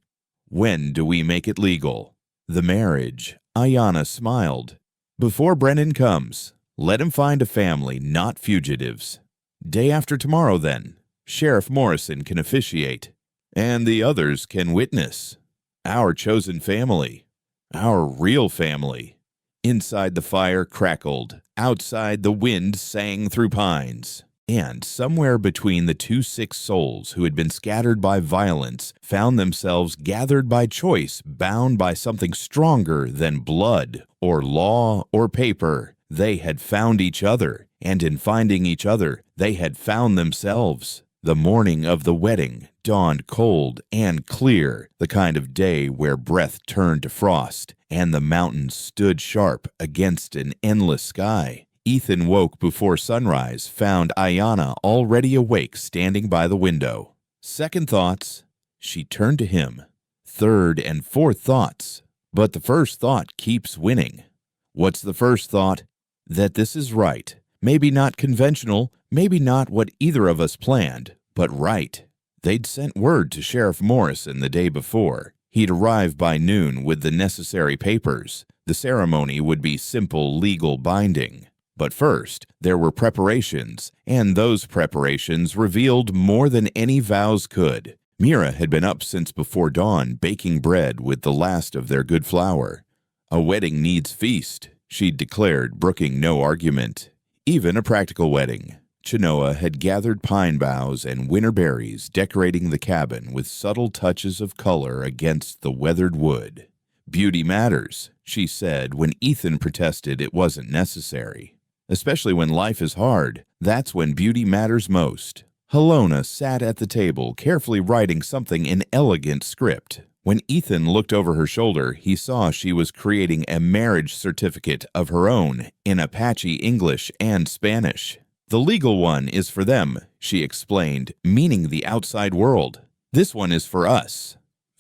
"When do we make it legal?" "The marriage." Ayanna smiled. "Before Brennan comes. Let him find a family, not fugitives." "Day after tomorrow, then. Sheriff Morrison can officiate. And the others can witness. Our chosen family. Our real family." Inside the fire crackled. Outside the wind sang through pines. And somewhere between the 2 sick souls who had been scattered by violence found themselves gathered by choice, bound by something stronger than blood or law or paper. They had found each other, and in finding each other, they had found themselves. The morning of the wedding dawned cold and clear, the kind of day where breath turned to frost and the mountains stood sharp against an endless sky. Ethan woke before sunrise, found Ayanna already awake standing by the window. Second thoughts, she turned to him. Third and fourth thoughts, but the first thought keeps winning. What's the first thought? That this is right. Maybe not conventional, maybe not what either of us planned, but right. They'd sent word to Sheriff Morrison the day before. He'd arrive by noon with the necessary papers. The ceremony would be simple legal binding. But first, there were preparations, and those preparations revealed more than any vows could. Mira had been up since before dawn baking bread with the last of their good flour. A wedding needs feast, she'd declared, brooking no argument. Even a practical wedding. Chenoa had gathered pine boughs and winter berries, decorating the cabin with subtle touches of color against the weathered wood. Beauty matters, she said when Ethan protested it wasn't necessary. Especially when life is hard, that's when beauty matters most. Helona sat at the table, carefully writing something in elegant script. When Ethan looked over her shoulder, he saw she was creating a marriage certificate of her own in Apache English and Spanish. The legal one is for them, she explained, meaning the outside world. This one is for us.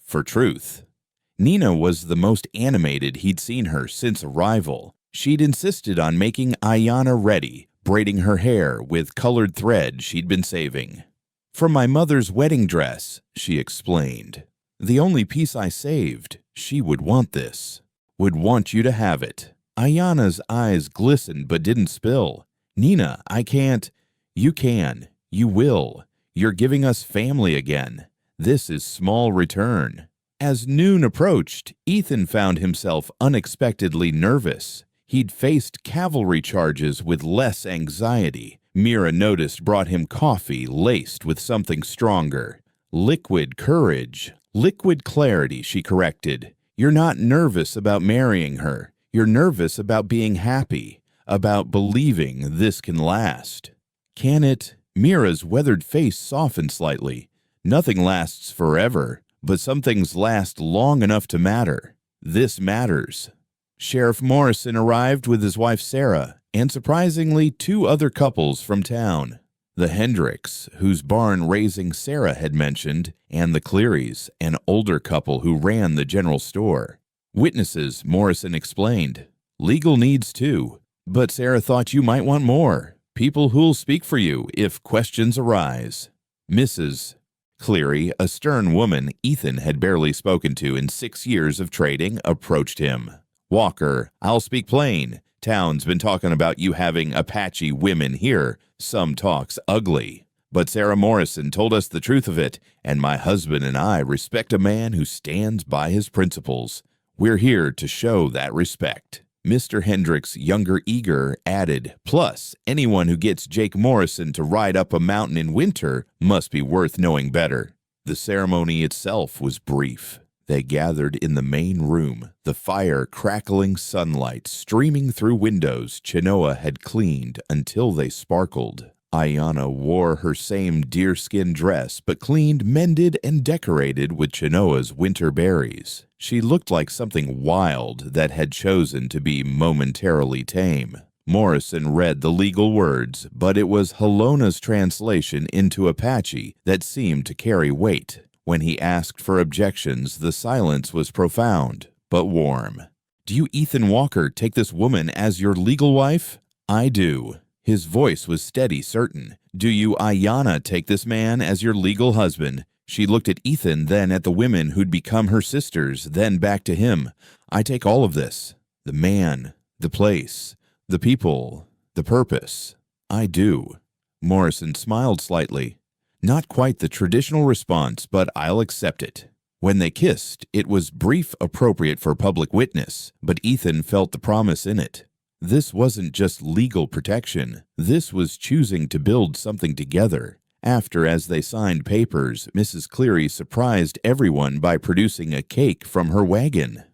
For truth. Nina was the most animated he'd seen her since arrival. She'd insisted on making Ayanna ready, braiding her hair with colored thread she'd been saving. From my mother's wedding dress, she explained. The only piece I saved. She would want this. Would want you to have it. Ayanna's eyes glistened but didn't spill. Nina, I can't. You can. You will. You're giving us family again. This is small return. As noon approached, Ethan found himself unexpectedly nervous. He'd faced cavalry charges with less anxiety. Mira noticed brought him coffee laced with something stronger. Liquid courage. Liquid clarity, she corrected. You're not nervous about marrying her. You're nervous about being happy, about believing this can last. Can it? Mira's weathered face softened slightly. Nothing lasts forever, but some things last long enough to matter. This matters. Sheriff Morrison arrived with his wife Sarah, and surprisingly 2 other couples from town. The Hendricks, whose barn raising Sarah had mentioned, and the Clearys, an older couple who ran the general store. Witnesses, Morrison explained. Legal needs too, but Sarah thought you might want more. People who'll speak for you if questions arise. Mrs. Cleary, a stern woman Ethan had barely spoken to in 6 years of trading, approached him. Walker, I'll speak plain. Town's been talking about you having Apache women here. Some talk's ugly. But Sarah Morrison told us the truth of it, and my husband and I respect a man who stands by his principles. We're here to show that respect. Mr. Hendricks, younger eager, added, plus, anyone who gets Jake Morrison to ride up a mountain in winter must be worth knowing better. The ceremony itself was brief. They gathered in the main room, the fire crackling sunlight streaming through windows Chenoa had cleaned until they sparkled. Ayanna wore her same deerskin dress but cleaned, mended, and decorated with Chenoa's winter berries. She looked like something wild that had chosen to be momentarily tame. Morrison read the legal words, but it was Helona's translation into Apache that seemed to carry weight. When he asked for objections, the silence was profound, but warm. Do you, Ethan Walker, take this woman as your legal wife? I do. His voice was steady, certain. Do you, Ayanna, take this man as your legal husband? She looked at Ethan, then at the women who'd become her sisters, then back to him. I take all of this. The man, the place, the people, the purpose. I do. Morrison smiled slightly. Not quite the traditional response, but I'll accept it. When they kissed, it was brief, appropriate for public witness, but Ethan felt the promise in it. This wasn't just legal protection. This was choosing to build something together. After, as they signed papers, Mrs. Cleary surprised everyone by producing a cake from her wagon.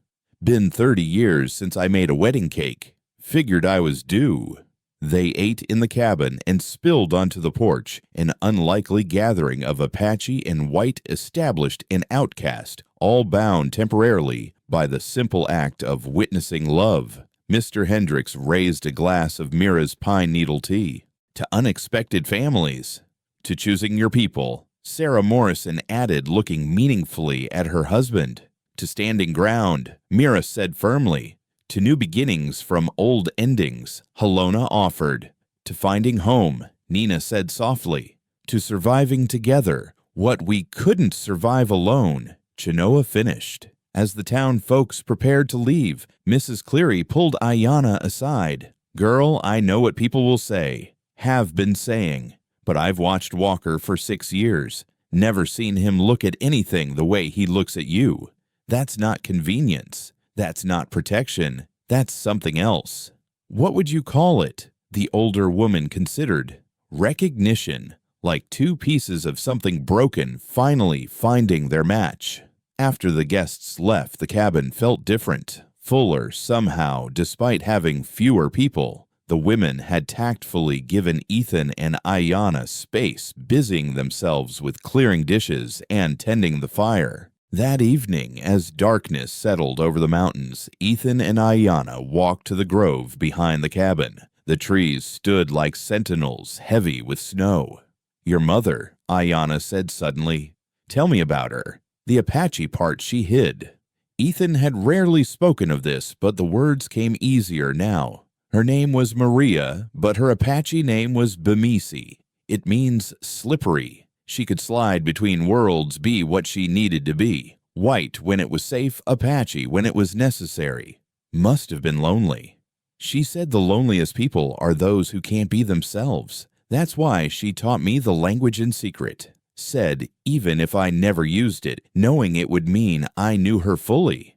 Been 30 years since I made a wedding cake. Figured I was due. They ate in the cabin and spilled onto the porch, an unlikely gathering of Apache and white established and outcast, all bound temporarily by the simple act of witnessing love. Mr. Hendricks raised a glass of Mira's pine needle tea. To unexpected families. To choosing your people, Sarah Morrison added, looking meaningfully at her husband. To standing ground, Mira said firmly. To new beginnings from old endings, Helona offered. To finding home, Nina said softly. To surviving together, what we couldn't survive alone, Chenoa finished. As the town folks prepared to leave, Mrs. Cleary pulled Ayanna aside. Girl, I know what people will say, have been saying, but I've watched Walker for 6 years, never seen him look at anything the way he looks at you. That's not convenience. That's not protection. That's something else. What would you call it? The older woman considered. Recognition, like two pieces of something broken finally finding their match. After the guests left, the cabin felt different, fuller somehow, despite having fewer people. The women had tactfully given Ethan and Ayanna space, busying themselves with clearing dishes and tending the fire. That evening, as darkness settled over the mountains, Ethan and Ayanna walked to the grove behind the cabin. The trees stood like sentinels, heavy with snow. Your mother, Ayanna said suddenly. Tell me about her. The Apache part she hid. Ethan had rarely spoken of this, but the words came easier now. Her name was Maria, but her Apache name was Bemisi. It means slippery. She could slide between worlds, be what she needed to be. White when it was safe, Apache when it was necessary. Must have been lonely. She said the loneliest people are those who can't be themselves. That's why she taught me the language in secret. Said, even if I never used it, knowing it would mean I knew her fully.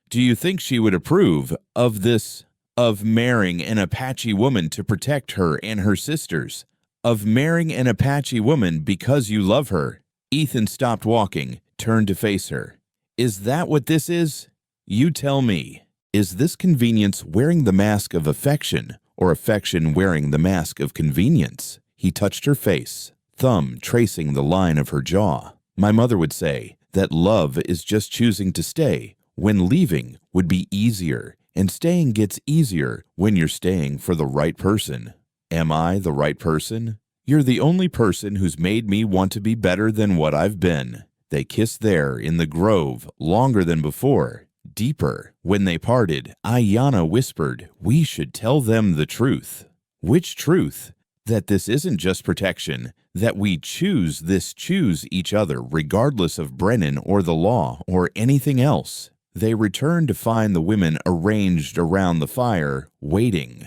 Do you think she would approve of this, of marrying an Apache woman to protect her and her sisters? Of marrying an Apache woman because you love her? Ethan stopped walking, turned to face her. Is that what this is? You tell me. Is this convenience wearing the mask of affection, or affection wearing the mask of convenience? He touched her face, thumb tracing the line of her jaw. My mother would say that love is just choosing to stay when leaving would be easier, and staying gets easier when you're staying for the right person. Am I the right person? You're the only person who's made me want to be better than what I've been. They kissed there in the grove longer than before, deeper. When they parted, Ayanna whispered, we should tell them the truth. Which truth? That this isn't just protection, that we choose each other regardless of Brennan or the law or anything else. They returned to find the women arranged around the fire, waiting.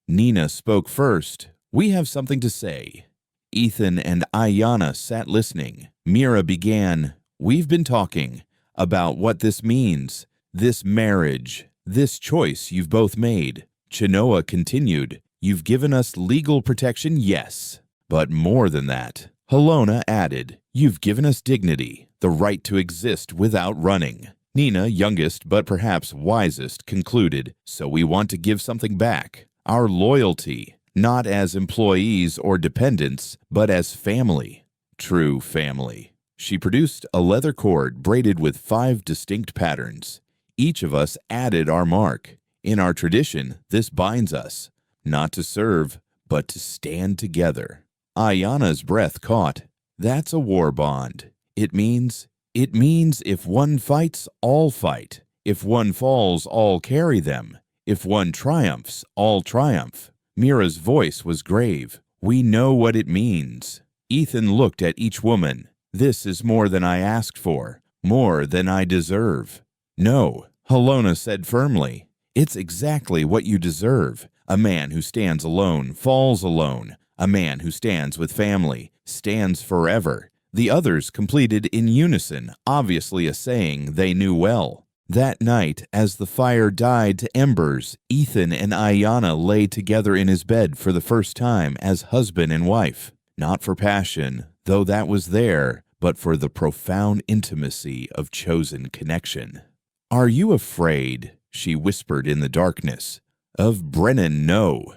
Nina spoke first. We have something to say. Ethan and Ayanna sat listening. Mira began, we've been talking about what this means, this marriage, this choice you've both made. Chenoa continued, you've given us legal protection, yes, but more than that. Helona added, you've given us dignity, the right to exist without running. Nina, youngest but perhaps wisest, concluded, so we want to give something back. Our loyalty, not as employees or dependents, but as family. True family. She produced a leather cord braided with 5 distinct patterns. Each of us added our mark. In our tradition, this binds us, not to serve, but to stand together. Ayanna's breath caught. That's a war bond. It means if one fights, all fight. If one falls, all carry them. If one triumphs, all triumph. Mira's voice was grave. We know what it means. Ethan looked at each woman. This is more than I asked for, more than I deserve. No, Helona said firmly. It's exactly what you deserve. A man who stands alone falls alone. A man who stands with family stands forever. The others completed in unison, obviously a saying they knew well. That night, as the fire died to embers, Ethan and Ayanna lay together in his bed for the first time as husband and wife. Not for passion, though that was there, but for the profound intimacy of chosen connection. Are you afraid? She whispered in the darkness. Of Brennan, no.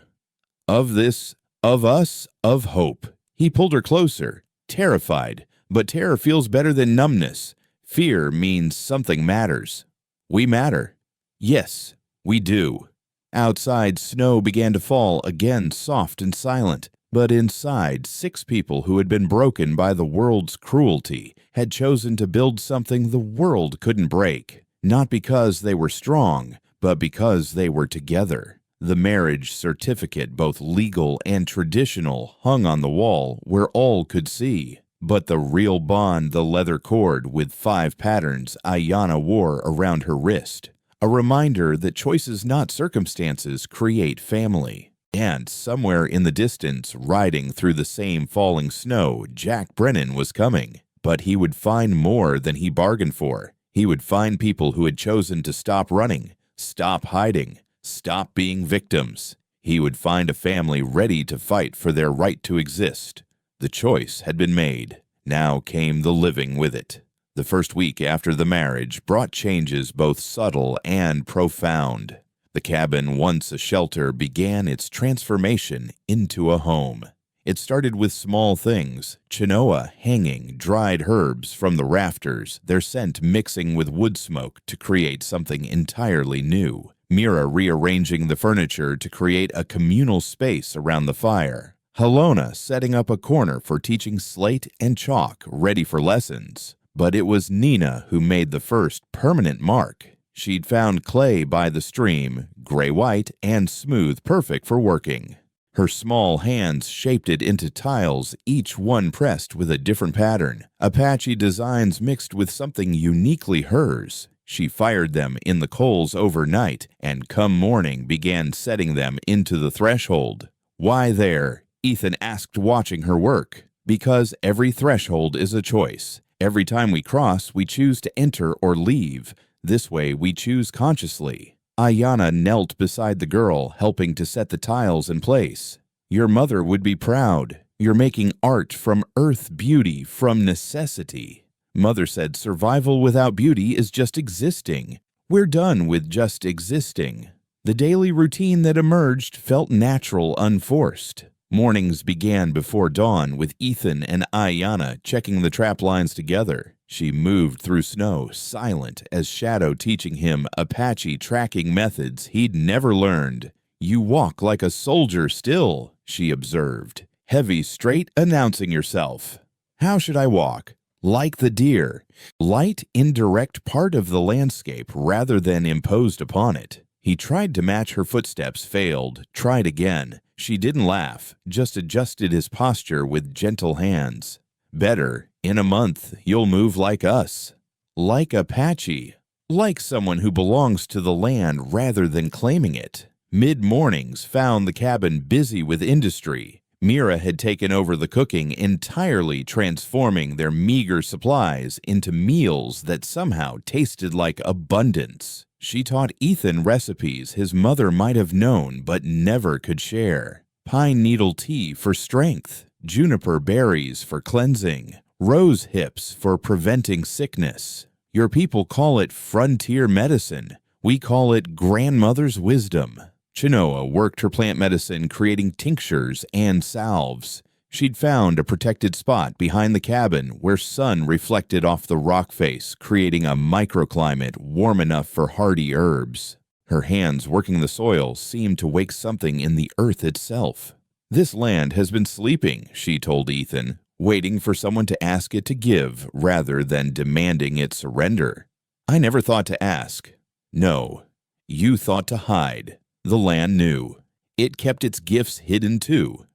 Of this, of us, of hope. He pulled her closer, terrified, but terror feels better than numbness. Fear means something matters. We matter. Yes, we do. Outside, snow began to fall, again soft and silent. But inside, 6 people who had been broken by the world's cruelty had chosen to build something the world couldn't break. Not because they were strong, but because they were together. The marriage certificate, both legal and traditional, hung on the wall where all could see. But the real bond, the leather cord with 5 patterns Ayanna wore around her wrist. A reminder that choices, not circumstances, create family. And somewhere in the distance, riding through the same falling snow, Jack Brennan was coming. But he would find more than he bargained for. He would find people who had chosen to stop running, stop hiding, stop being victims. He would find a family ready to fight for their right to exist. The choice had been made. Now came the living with it. The first week after the marriage brought changes both subtle and profound. The cabin, once a shelter, began its transformation into a home. It started with small things: quinoa hanging, dried herbs from the rafters, their scent mixing with wood smoke to create something entirely new. Mira rearranging the furniture to create a communal space around the fire. Helona setting up a corner for teaching slate and chalk, ready for lessons. But it was Nina who made the first permanent mark. She'd found clay by the stream, gray-white and smooth, perfect for working. Her small hands shaped it into tiles, each one pressed with a different pattern. Apache designs mixed with something uniquely hers. She fired them in the coals overnight, and come morning began setting them into the threshold. Why there? Ethan asked, watching her work. Because every threshold is a choice. Every time we cross, we choose to enter or leave. This way, we choose consciously. Ayanna knelt beside the girl, helping to set the tiles in place. Your mother would be proud. You're making art from earth beauty, from necessity. Mother said survival without beauty is just existing. We're done with just existing. The daily routine that emerged felt natural, unforced. Mornings began before dawn with Ethan and Ayanna checking the trap lines together. She moved through snow, silent as shadow, teaching him Apache tracking methods he'd never learned. You walk like a soldier still, she observed. Heavy, straight, announcing yourself. How should I walk? Like the deer. Light, indirect part of the landscape rather than imposed upon it. He tried to match her footsteps, failed, tried again. She didn't laugh, just adjusted his posture with gentle hands. Better, in a month, you'll move like us. Like Apache. Like someone who belongs to the land rather than claiming it. Mid-mornings found the cabin busy with industry. Mira had taken over the cooking, entirely transforming their meager supplies into meals that somehow tasted like abundance. She taught Ethan recipes his mother might have known but never could share. Pine needle tea for strength, juniper berries for cleansing, rose hips for preventing sickness. Your people call it frontier medicine. We call it grandmother's wisdom. Quinoa worked her plant medicine, creating tinctures and salves. She'd found a protected spot behind the cabin where sun reflected off the rock face, creating a microclimate warm enough for hardy herbs. Her hands working the soil seemed to wake something in the earth itself. This land has been sleeping, she told Ethan, waiting for someone to ask it to give rather than demanding its surrender. I never thought to ask. No, you thought to hide. The land knew. It kept its gifts hidden too.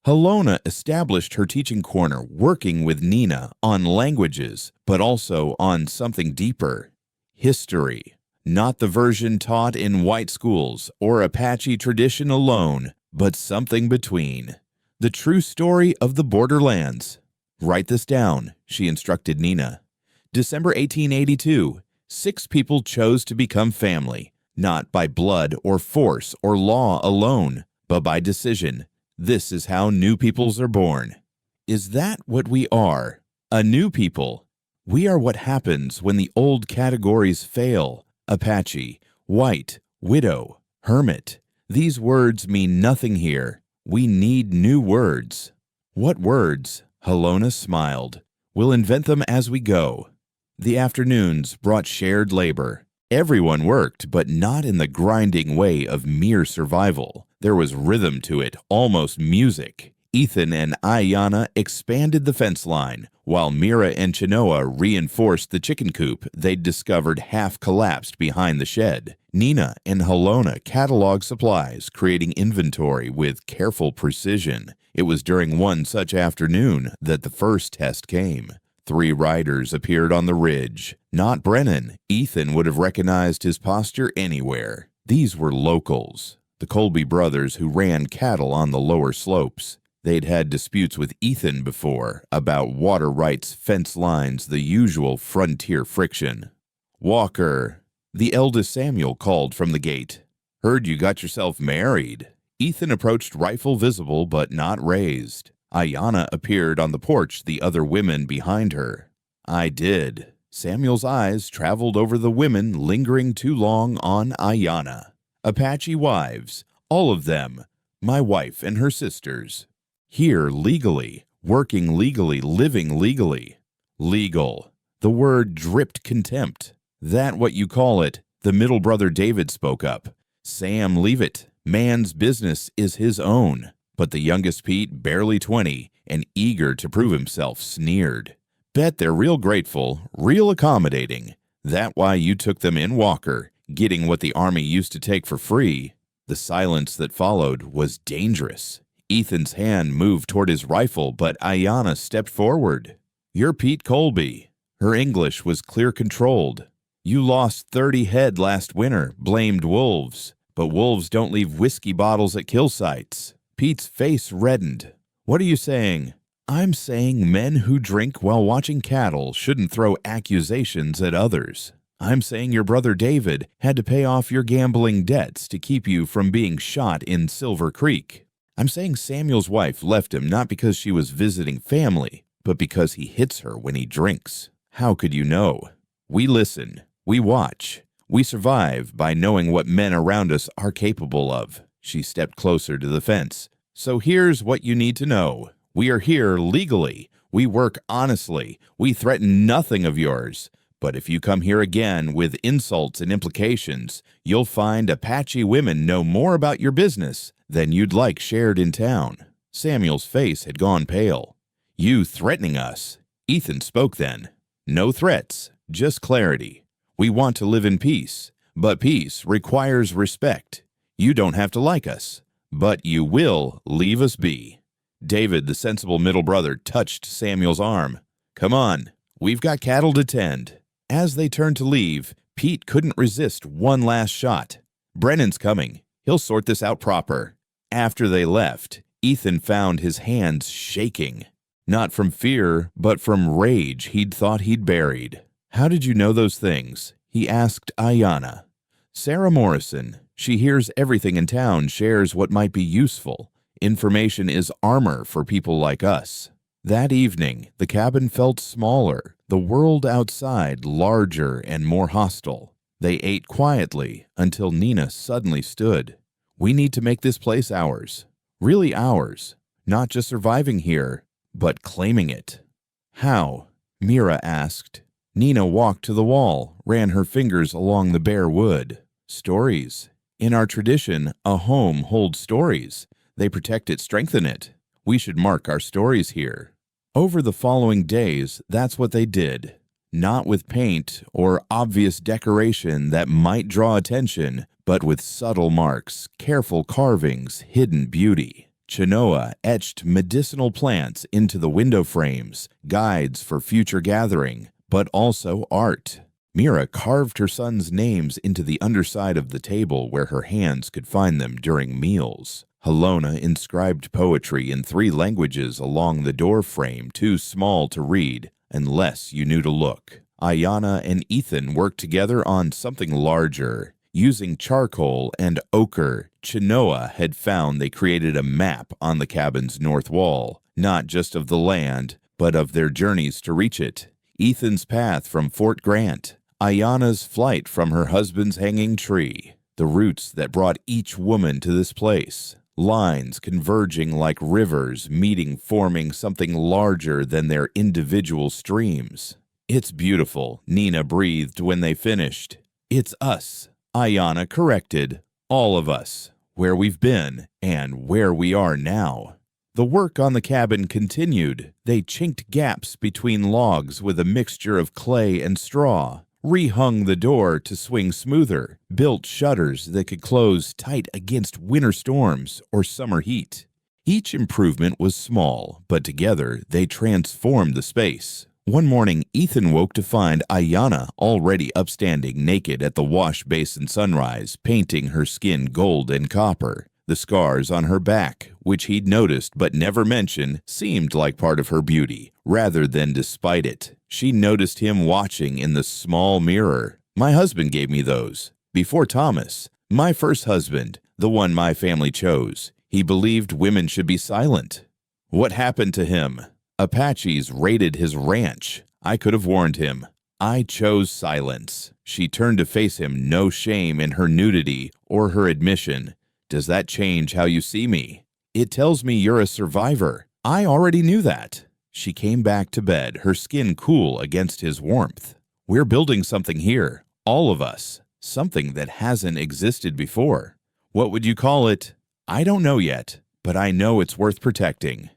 Helona established her teaching corner, working with Nina on languages, but also on something deeper. History. Not the version taught in white schools or Apache tradition alone, but something between. The true story of the borderlands. Write this down, she instructed Nina. December 1882, 6 people chose to become family, not by blood or force or law alone, but by decision. This is how new peoples are born. Is that what we are? A new people. We are what happens when the old categories fail. Apache, white, widow, hermit. These words mean nothing here. We need new words. What words? Helona smiled. We'll invent them as we go. The afternoons brought shared labor. Everyone worked, but not in the grinding way of mere survival. There was rhythm to it, almost music. Ethan and Ayanna expanded the fence line, while Mira and Chenoa reinforced the chicken coop they'd discovered half collapsed behind the shed. Nina and Helona cataloged supplies, creating inventory with careful precision. It was during one such afternoon that the first test came. 3 riders appeared on the ridge. Not Brennan. Ethan would have recognized his posture anywhere. These were locals, the Colby brothers who ran cattle on the lower slopes. They'd had disputes with Ethan before about water rights, fence lines, the usual frontier friction. Walker, the eldest Samuel, called from the gate. Heard you got yourself married. Ethan approached, rifle visible but not raised. Ayanna appeared on the porch, the other women behind her. I did. Samuel's eyes traveled over the women, lingering too long on Ayanna. Apache wives, all of them. My wife and her sisters. Here legally, working legally, living legally. Legal. The word dripped contempt. That what you call it? The middle brother David spoke up. Sam, leave it. Man's business is his own. But the youngest Pete, barely 20, and eager to prove himself, sneered. Bet they're real grateful, real accommodating. That why you took them in, Walker, getting what the army used to take for free. The silence that followed was dangerous. Ethan's hand moved toward his rifle, but Ayanna stepped forward. You're Pete Colby. Her English was clear controlled. You lost 30 head last winter, blamed wolves. But wolves don't leave whiskey bottles at kill sites. Pete's face reddened. What are you saying? I'm saying men who drink while watching cattle shouldn't throw accusations at others. I'm saying your brother David had to pay off your gambling debts to keep you from being shot in Silver Creek. I'm saying Samuel's wife left him not because she was visiting family, but because he hits her when he drinks. How could you know? We listen. We watch. We survive by knowing what men around us are capable of. She stepped closer to the fence. So here's what you need to know. We are here legally. We work honestly. We threaten nothing of yours. But if you come here again with insults and implications, you'll find Apache women know more about your business than you'd like shared in town. Samuel's face had gone pale. You threatening us? Ethan spoke then. No threats, just clarity. We want to live in peace, but peace requires respect. You don't have to like us, but you will leave us be. David, the sensible middle brother, touched Samuel's arm. Come on, we've got cattle to tend. As they turned to leave, Pete couldn't resist one last shot. Brennan's coming. He'll sort this out proper. After they left, Ethan found his hands shaking. Not from fear, but from rage he'd thought he'd buried. How did you know those things? He asked Ayanna. Sarah Morrison. She hears everything in town, shares what might be useful. Information is armor for people like us. That evening, the cabin felt smaller, the world outside larger and more hostile. They ate quietly until Nina suddenly stood. We need to make this place ours. Really ours. Not just surviving here, but claiming it. How? Mira asked. Nina walked to the wall, ran her fingers along the bare wood. Stories. In our tradition, a home holds stories. They protect it, strengthen it. We should mark our stories here. Over the following days, that's what they did. Not with paint or obvious decoration that might draw attention, but with subtle marks, careful carvings, hidden beauty. Chenoa etched medicinal plants into the window frames, guides for future gathering, but also art. Mira carved her sons' names into the underside of the table where her hands could find them during meals. Helona inscribed poetry in 3 languages along the door frame, too small to read unless you knew to look. Ayanna and Ethan worked together on something larger. Using charcoal and ochre, Chenoa had found they created a map on the cabin's north wall, not just of the land, but of their journeys to reach it. Ethan's path from Fort Grant, Ayanna's flight from her husband's hanging tree, the routes that brought each woman to this place. lines converging like rivers, meeting, forming something larger than their individual streams. "It's beautiful," Nina breathed when they finished. "It's us," Ayana corrected. "All of us, where we've been and where we are now." The work on the cabin continued. They chinked gaps between logs with a mixture of clay and straw, rehung the door to swing smoother, built shutters that could close tight against winter storms or summer heat. Each improvement was small, but together they transformed the space. One morning, Ethan woke to find Ayana already upstanding naked at the wash basin sunrise, painting her skin gold and copper. The scars on her back, which he'd noticed but never mentioned, seemed like part of her beauty, rather than despite it. She noticed him watching in the small mirror. "My husband gave me those. Before Thomas. My first husband, the one my family chose. He believed women should be silent." "What happened to him?" "Apaches raided his ranch. I could have warned him. I chose silence." She turned to face him, no shame in her nudity or her admission. "Does that change how you see me?" "It tells me you're a survivor. I already knew that." She came back to bed, her skin cool against his warmth. "We're building something here, all of us, something that hasn't existed before." "What would you call it?" "I don't know yet, but I know it's worth protecting."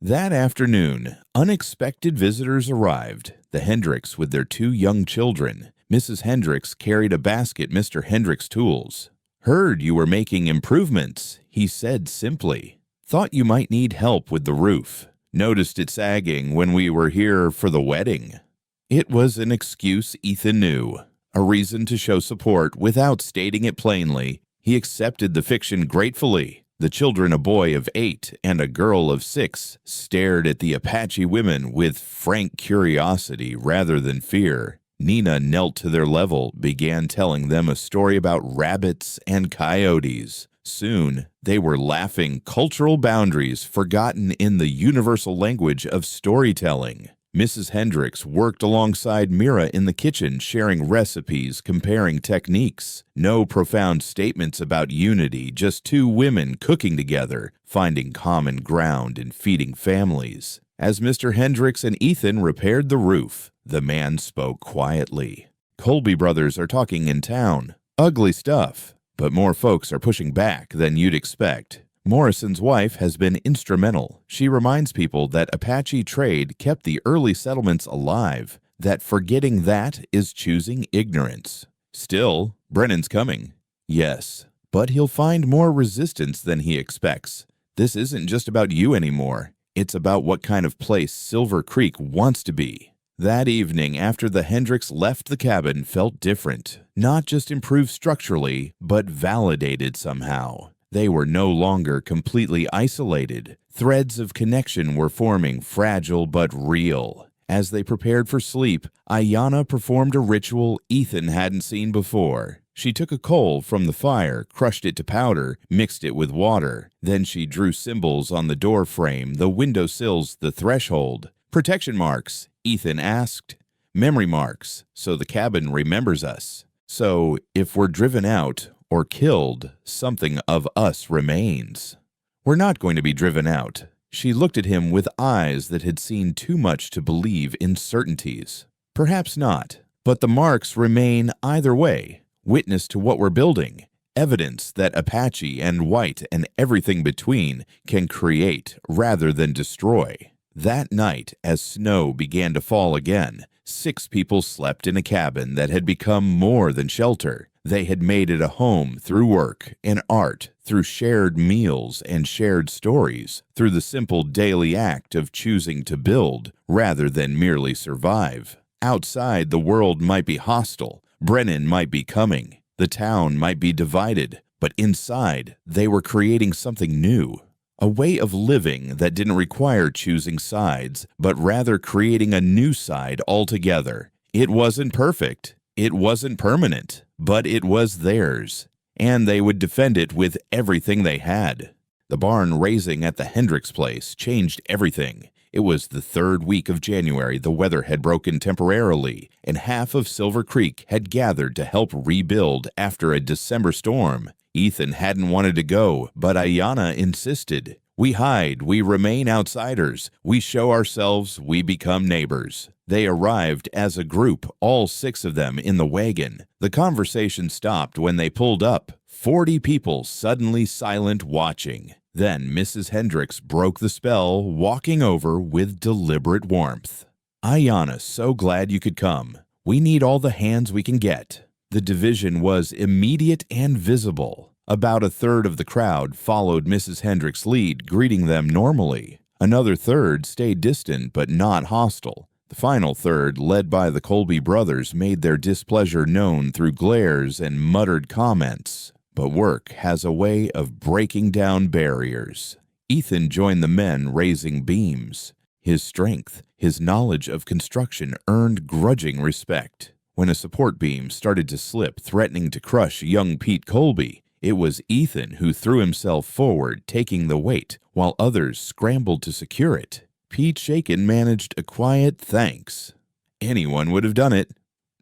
That afternoon, unexpected visitors arrived, the Hendricks with their 2 young children. Mrs. Hendricks carried a basket Mr. Hendricks' tools. "Heard you were making improvements," he said simply. "Thought you might need help with the roof. Noticed it sagging when we were here for the wedding." It was an excuse Ethan knew, a reason to show support without stating it plainly. He accepted the fiction gratefully. The children, a boy of 8 and a girl of 6, stared at the Apache women with frank curiosity rather than fear. Nina knelt to their level, began telling them a story about rabbits and coyotes. Soon, they were laughing, cultural boundaries forgotten in the universal language of storytelling. Mrs. Hendricks worked alongside Mira in the kitchen, sharing recipes, comparing techniques. No profound statements about unity, just 2 women cooking together, finding common ground and feeding families. As Mr. Hendricks and Ethan repaired the roof, the man spoke quietly. "Colby brothers are talking in town. Ugly stuff, but more folks are pushing back than you'd expect. Morrison's wife has been instrumental. She reminds people that Apache trade kept the early settlements alive, that forgetting that is choosing ignorance. Still, Brennan's coming." "Yes, but he'll find more resistance than he expects. This isn't just about you anymore. It's about what kind of place Silver Creek wants to be." That evening, after the Hendricks left the cabin, felt different. Not just improved structurally, but validated somehow. They were no longer completely isolated. Threads of connection were forming, fragile but real. As they prepared for sleep, Ayana performed a ritual Ethan hadn't seen before. She took a coal from the fire, crushed it to powder, mixed it with water. Then she drew symbols on the door frame, the window sills, the threshold. "Protection marks," Ethan asked. "Memory marks, so the cabin remembers us. So if we're driven out or killed, something of us remains." "We're not going to be driven out." She looked at him with eyes that had seen too much to believe in certainties. "Perhaps not, but the marks remain either way. Witness to what we're building. Evidence that Apache and white and everything between can create rather than destroy." That night, as snow began to fall again, 6 people slept in a cabin that had become more than shelter. They had made it a home through work and art, through shared meals and shared stories, through the simple daily act of choosing to build rather than merely survive. Outside, the world might be hostile. Brennan might be coming. The town might be divided. But inside, they were creating something new. A way of living that didn't require choosing sides, but rather creating a new side altogether. It wasn't perfect. It wasn't permanent, but it was theirs. And they would defend it with everything they had. The barn raising at the Hendricks place changed everything. It was the 3rd week of January. The weather had broken temporarily, and half of Silver Creek had gathered to help rebuild after a December storm. Ethan hadn't wanted to go, but Ayanna insisted. We hide, we remain outsiders, we show ourselves, we become neighbors. They arrived as a group, all 6 of them in the wagon. The conversation stopped when they pulled up, 40 people suddenly silent watching. Then Mrs. Hendricks broke the spell, walking over with deliberate warmth. Ayanna, so glad you could come. We need all the hands we can get. The division was immediate and visible. About a third of the crowd followed Mrs. Hendricks' lead, greeting them normally. Another third stayed distant but not hostile. The final third, led by the Colby brothers, made their displeasure known through glares and muttered comments. But work has a way of breaking down barriers. Ethan joined the men raising beams. His strength, his knowledge of construction earned grudging respect. When a support beam started to slip, threatening to crush young Pete Colby, it was Ethan who threw himself forward, taking the weight, while others scrambled to secure it. Pete Shaken managed a quiet thanks. Anyone would have done it.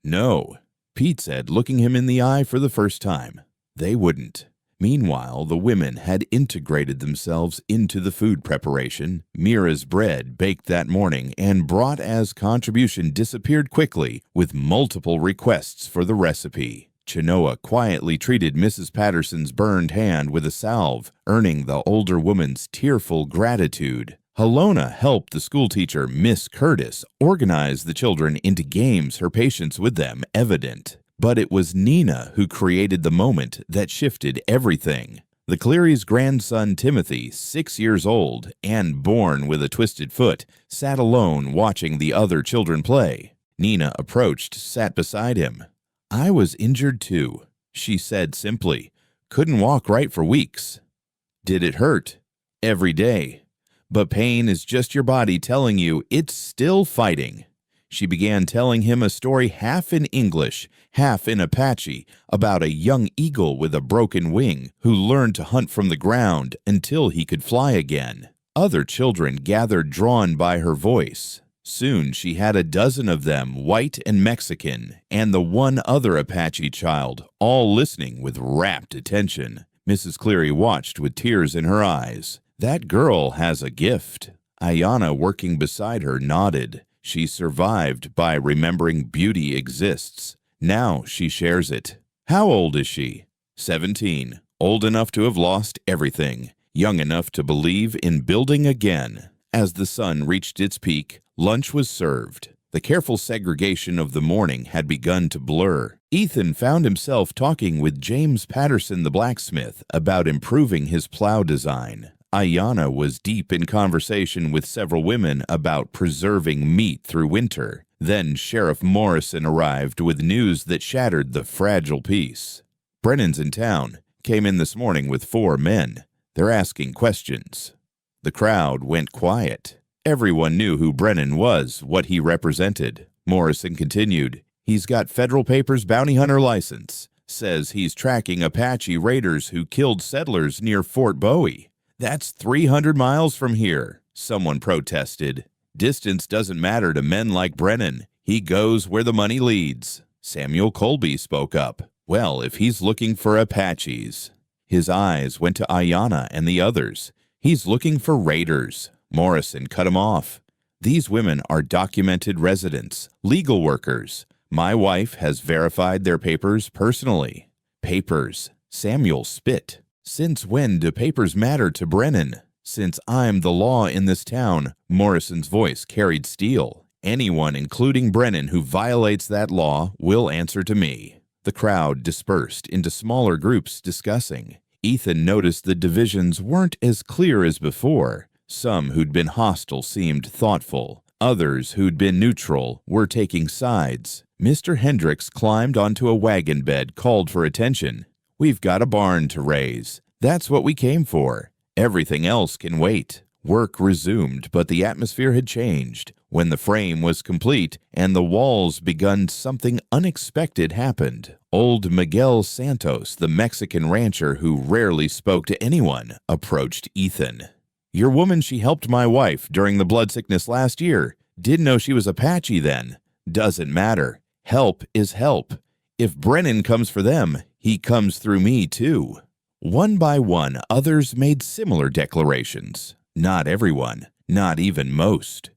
No, Pete said, looking him in the eye for the first time. They wouldn't. Meanwhile, the women had integrated themselves into the food preparation. Mira's bread, baked that morning and brought as contribution, disappeared quickly with multiple requests for the recipe. Chenoa quietly treated Mrs. Patterson's burned hand with a salve, earning the older woman's tearful gratitude. Helona helped the schoolteacher, Miss Curtis, organize the children into games, her patience with them evident. But it was Nina who created the moment that shifted everything. The Cleary's grandson Timothy, 6 years old and born with a twisted foot, sat alone watching the other children play. Nina approached, sat beside him. I was injured too, she said simply. Couldn't walk right for weeks. Did it hurt? Every day. But pain is just your body telling you it's still fighting. She began telling him a story half in English, half in Apache, about a young eagle with a broken wing who learned to hunt from the ground until he could fly again. Other children gathered, drawn by her voice. Soon she had a dozen of them, white and Mexican, and the one other Apache child, all listening with rapt attention. Mrs. Cleary watched with tears in her eyes. That girl has a gift. Ayanna, working beside her, nodded. She survived by remembering beauty exists. Now she shares it. How old is she? 17. Old enough to have lost everything. Young enough to believe in building again. As the sun reached its peak, lunch was served. The careful segregation of the morning had begun to blur. Ethan found himself talking with James Patterson the blacksmith about improving his plow design. Ayanna was deep in conversation with several women about preserving meat through winter. Then Sheriff Morrison arrived with news that shattered the fragile peace. Brennan's in town. Came in this morning with 4 men. They're asking questions. The crowd went quiet. Everyone knew who Brennan was, what he represented. Morrison continued. He's got federal papers bounty hunter license. Says he's tracking Apache raiders who killed settlers near Fort Bowie. That's 300 miles from here, someone protested. Distance doesn't matter to men like Brennan. He goes where the money leads. Samuel Colby spoke up. Well, if he's looking for Apaches. His eyes went to Ayanna and the others. He's looking for raiders. Morrison cut him off. These women are documented residents, legal workers. My wife has verified their papers personally. Papers. Samuel spit. Since when do papers matter to Brennan? Since I'm the law in this town, Morrison's voice carried steel. Anyone, including Brennan, who violates that law will answer to me. The crowd dispersed into smaller groups discussing. Ethan noticed the divisions weren't as clear as before. Some who'd been hostile seemed thoughtful. Others who'd been neutral were taking sides. Mr. Hendricks climbed onto a wagon bed, called for attention. We've got a barn to raise. That's what we came for. Everything else can wait. Work resumed, but the atmosphere had changed. When the frame was complete and the walls begun, something unexpected happened. Old Miguel Santos, the Mexican rancher who rarely spoke to anyone, approached Ethan. Your woman, she helped my wife during the blood sickness last year. Didn't know she was Apache then. Doesn't matter. Help is help. If Brennan comes for them, he comes through me too. One by one, others made similar declarations. Not everyone, not even most,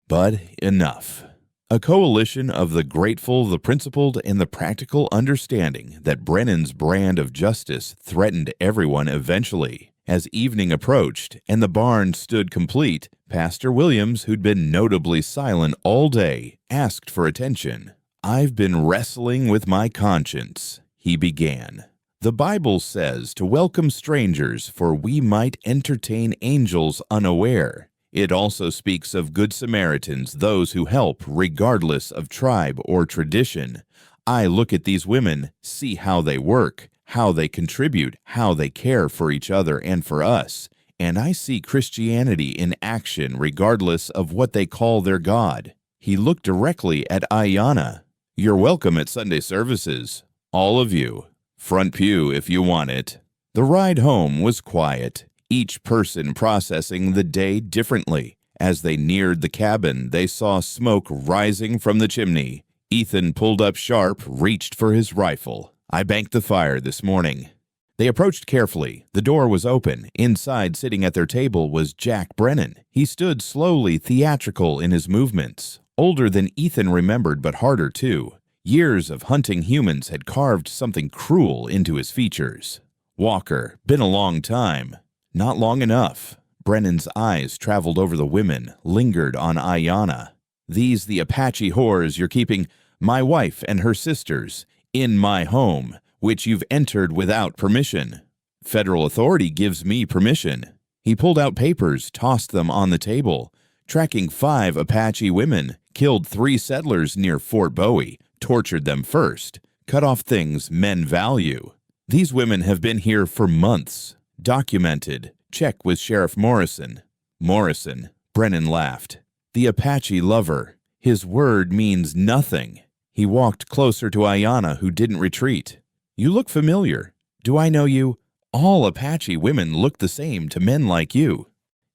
but enough. A coalition of the grateful, the principled, and the practical understanding that Brennan's brand of justice threatened everyone eventually. As evening approached and the barn stood complete, Pastor Williams, who'd been notably silent all day, asked for attention. "I've been wrestling with my conscience," he began. "The Bible says to welcome strangers, for we might entertain angels unaware. It also speaks of good Samaritans, those who help regardless of tribe or tradition. I look at these women, see how they work, how they contribute, how they care for each other and for us, and I see Christianity in action regardless of what they call their God." He looked directly at Ayanna. "You're welcome at Sunday services, all of you. Front pew if you want it." The ride home was quiet, each person processing the day differently. As they neared the cabin, they saw smoke rising from the chimney. Ethan pulled up sharp, reached for his rifle. "I banked the fire this morning." They approached carefully. The door was open. Inside, sitting at their table, was Jack Brennan. He stood slowly theatrical in his movements. Older than Ethan remembered, but harder too. Years of hunting humans had carved something cruel into his features. "Walker, been a long time." "Not long enough." Brennan's eyes traveled over the women, lingered on Ayanna. "These the Apache whores you're keeping, my wife and her sisters, in my home, which you've entered without permission." "Federal authority gives me permission." He pulled out papers, tossed them on the table. "Tracking 5 Apache women, killed 3 settlers near Fort Bowie, tortured them first, cut off things men value. These women have been here for months. Documented. Check with Sheriff Morrison." "Morrison," Brennan laughed. "The Apache lover. His word means nothing." He walked closer to Ayanna, who didn't retreat. "You look familiar. Do I know you? All Apache women look the same to men like you."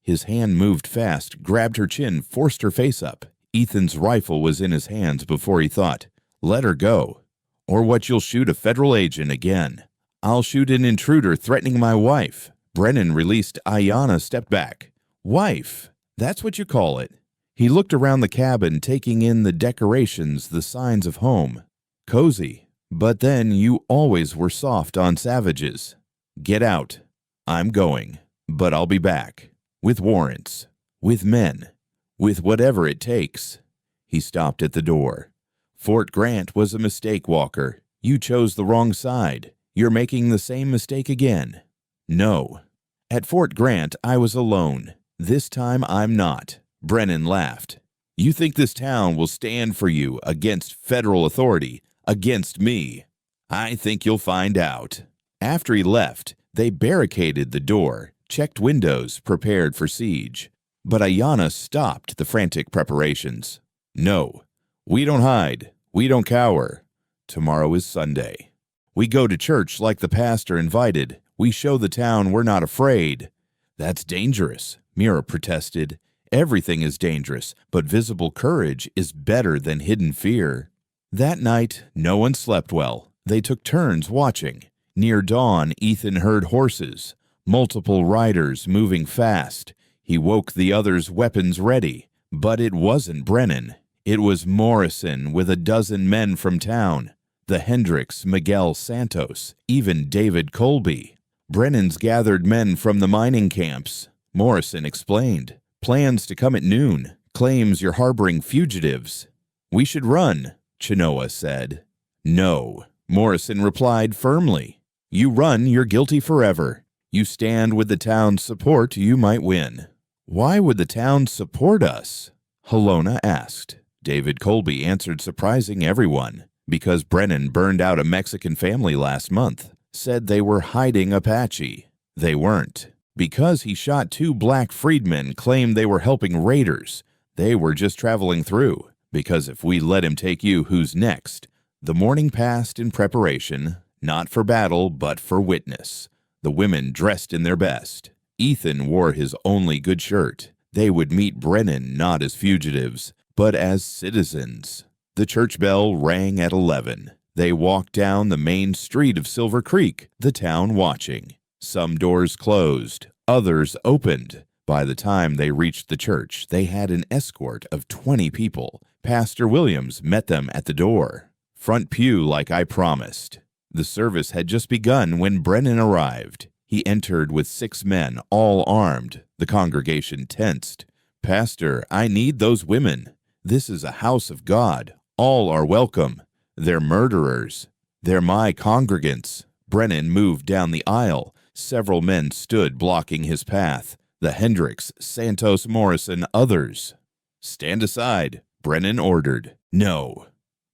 His hand moved fast, grabbed her chin, forced her face up. Ethan's rifle was in his hands before he thought, "Let her go. Or what, you'll shoot a federal agent again." "I'll shoot an intruder threatening my wife." Brennan released. Ayanna stepped back. "Wife, that's what you call it." He looked around the cabin, taking in the decorations, the signs of home. "Cozy. But then you always were soft on savages." "Get out." "I'm going. But I'll be back. With warrants. With men. With whatever it takes." He stopped at the door. "Fort Grant was a mistake, Walker. You chose the wrong side. You're making the same mistake again." "No. At Fort Grant, I was alone. This time, I'm not." Brennan laughed. "You think this town will stand for you against federal authority, against me? I think you'll find out." After he left, they barricaded the door, checked windows, prepared for siege. But Ayanna stopped the frantic preparations. "No, we don't hide. We don't cower. Tomorrow is Sunday. We go to church like the pastor invited. We show the town we're not afraid." "That's dangerous," Mira protested. "Everything is dangerous, but visible courage is better than hidden fear." That night, no one slept well. They took turns watching. Near dawn, Ethan heard horses, multiple riders moving fast. He woke the others' weapons ready. But it wasn't Brennan. It was Morrison with a dozen men from town. The Hendricks, Miguel Santos, even David Colby. Brennan's gathered men from the mining camps. Morrison explained. "Plans to come at noon. Claims you're harboring fugitives." "We should run," Chenoa said. "No," Morrison replied firmly. "You run, you're guilty forever. You stand with the town's support, you might win." "Why would the town support us?" Helona asked. David Colby answered, surprising everyone. "Because Brennan burned out a Mexican family last month. Said they were hiding Apache. They weren't. Because he shot 2 black freedmen, claimed they were helping raiders. They were just traveling through. Because if we let him take you, who's next?" The morning passed in preparation, not for battle, but for witness. The women dressed in their best. Ethan wore his only good shirt. They would meet Brennan not as fugitives, but as citizens. The church bell rang at 11. They walked down the main street of Silver Creek, the town watching. Some doors closed, others opened. By the time they reached the church, they had an escort of 20 people. Pastor Williams met them at the door. "Front pew like I promised." The service had just begun when Brennan arrived. He entered with 6 men, all armed. The congregation tensed. "Pastor, I need those women. This is a house of God. All are welcome. They're murderers. They're my congregants." Brennan moved down the aisle. Several men stood blocking his path. The Hendricks, Santos, Morrison, others. "Stand aside," Brennan ordered. "No."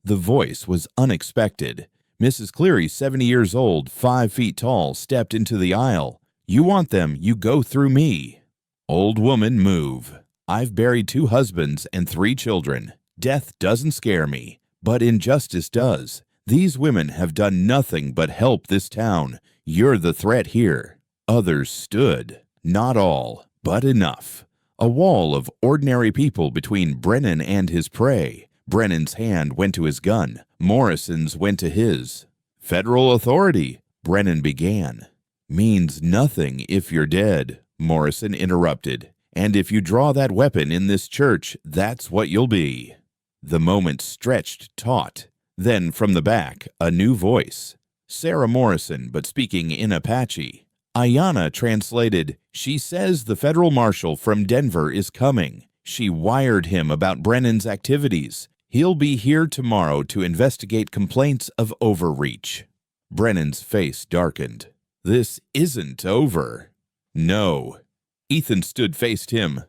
The voice was unexpected. Mrs. Cleary, 70 years old, 5 feet tall, stepped into the aisle. "You want them, you go through me." "Old woman, move. I've buried 2 husbands and 3 children. Death doesn't scare me, but injustice does. These women have done nothing but help this town. You're the threat here." Others stood. Not all, but enough. A wall of ordinary people between Brennan and his prey. Brennan's hand went to his gun. Morrison's went to his. "Federal authority," Brennan began. "Means nothing if you're dead," Morrison interrupted. "And if you draw that weapon in this church, that's what you'll be." The moment stretched taut. Then from the back, a new voice. Sarah Morrison, but speaking in Apache. Ayanna translated, "She says the federal marshal from Denver is coming. She wired him about Brennan's activities. He'll be here tomorrow to investigate complaints of overreach." Brennan's face darkened. "This isn't over." "No." Ethan stood faced him.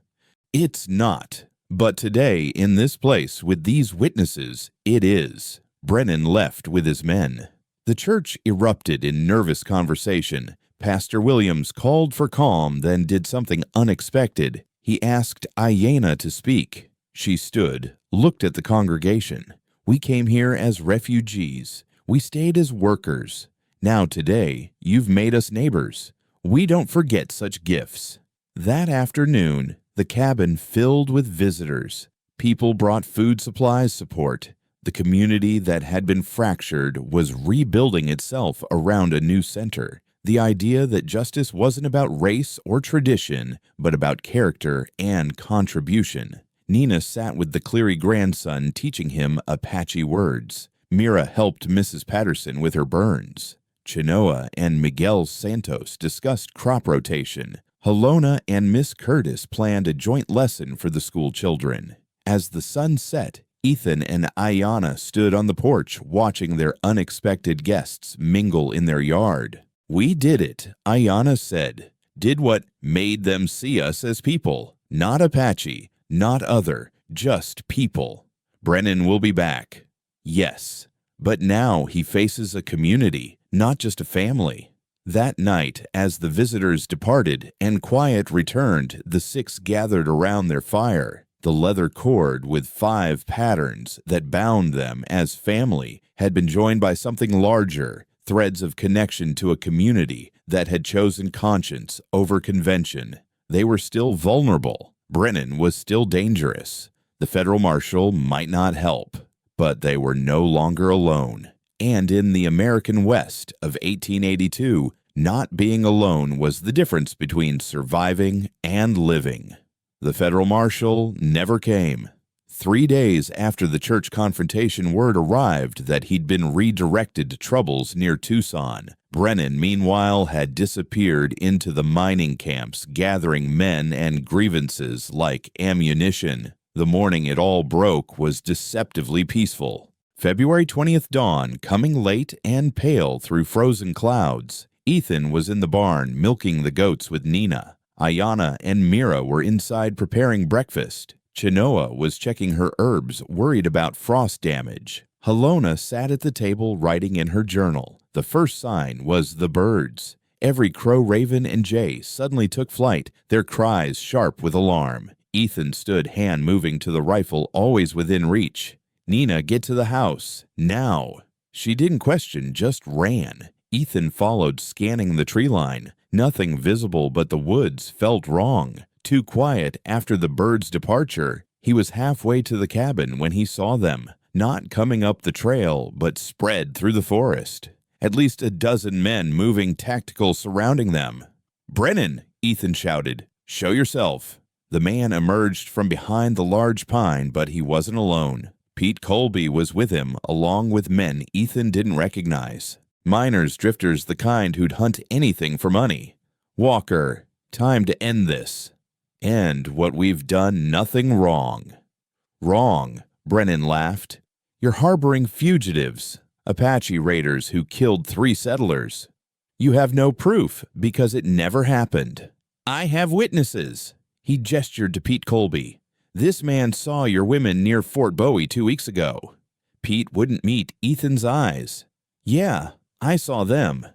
"It's not. But today, in this place, with these witnesses, it is." Brennan left with his men. The church erupted in nervous conversation. Pastor Williams called for calm, then did something unexpected. He asked Ayanna to speak. She stood, looked at the congregation. "We came here as refugees. We stayed as workers. Now today, you've made us neighbors. We don't forget such gifts." That afternoon, the cabin filled with visitors. People brought food supplies support. The community that had been fractured was rebuilding itself around a new center. The idea that justice wasn't about race or tradition, but about character and contribution. Nina sat with the Cleary grandson, teaching him Apache words. Mira helped Mrs. Patterson with her burns. Chenoa and Miguel Santos discussed crop rotation. Helona and Miss Curtis planned a joint lesson for the school children. As the sun set, Ethan and Ayanna stood on the porch watching their unexpected guests mingle in their yard. "We did it," Ayanna said. "Did what made them see us as people. Not Apache, not other, just people." "Brennan will be back." "Yes, but now he faces a community, not just a family." That night, as the visitors departed and quiet returned, the 6 gathered around their fire. The leather cord with 5 patterns that bound them as family had been joined by something larger, threads of connection to a community that had chosen conscience over convention. They were still vulnerable. Brennan was still dangerous. The federal marshal might not help, but they were no longer alone. And in the American West of 1882, not being alone was the difference between surviving and living. The federal marshal never came. 3 days after the church confrontation, word arrived that he'd been redirected to troubles near Tucson. Brennan, meanwhile, had disappeared into the mining camps, gathering men and grievances like ammunition. The morning it all broke was deceptively peaceful. February 20th dawn, coming late and pale through frozen clouds. Ethan was in the barn, milking the goats with Nina. Ayanna and Mira were inside preparing breakfast. Chenoa was checking her herbs, worried about frost damage. Helona sat at the table writing in her journal. The first sign was the birds. Every crow, raven, and jay suddenly took flight, their cries sharp with alarm. Ethan stood, hand moving to the rifle, always within reach. "Nina, get to the house. Now." She didn't question, just ran. Ethan followed, scanning the tree line. Nothing visible, but the woods felt wrong. Too quiet after the birds' departure. He was halfway to the cabin when he saw them. not coming up the trail, but spread through the forest. At least a dozen men moving tactical surrounding them. "Brennan!" Ethan shouted. "Show yourself." The man emerged from behind the large pine, but he wasn't alone. Pete Colby was with him, along with men Ethan didn't recognize. Miners, drifters, the kind who'd hunt anything for money. "Walker, time to end this. End what we've done nothing wrong." "Wrong," Brennan laughed. "You're harboring fugitives, Apache raiders who killed 3 settlers. You have no proof because it never happened." "I have witnesses." He gestured to Pete Colby. "This man saw your women near Fort Bowie 2 weeks ago." Pete wouldn't meet Ethan's eyes. "Yeah, I saw them."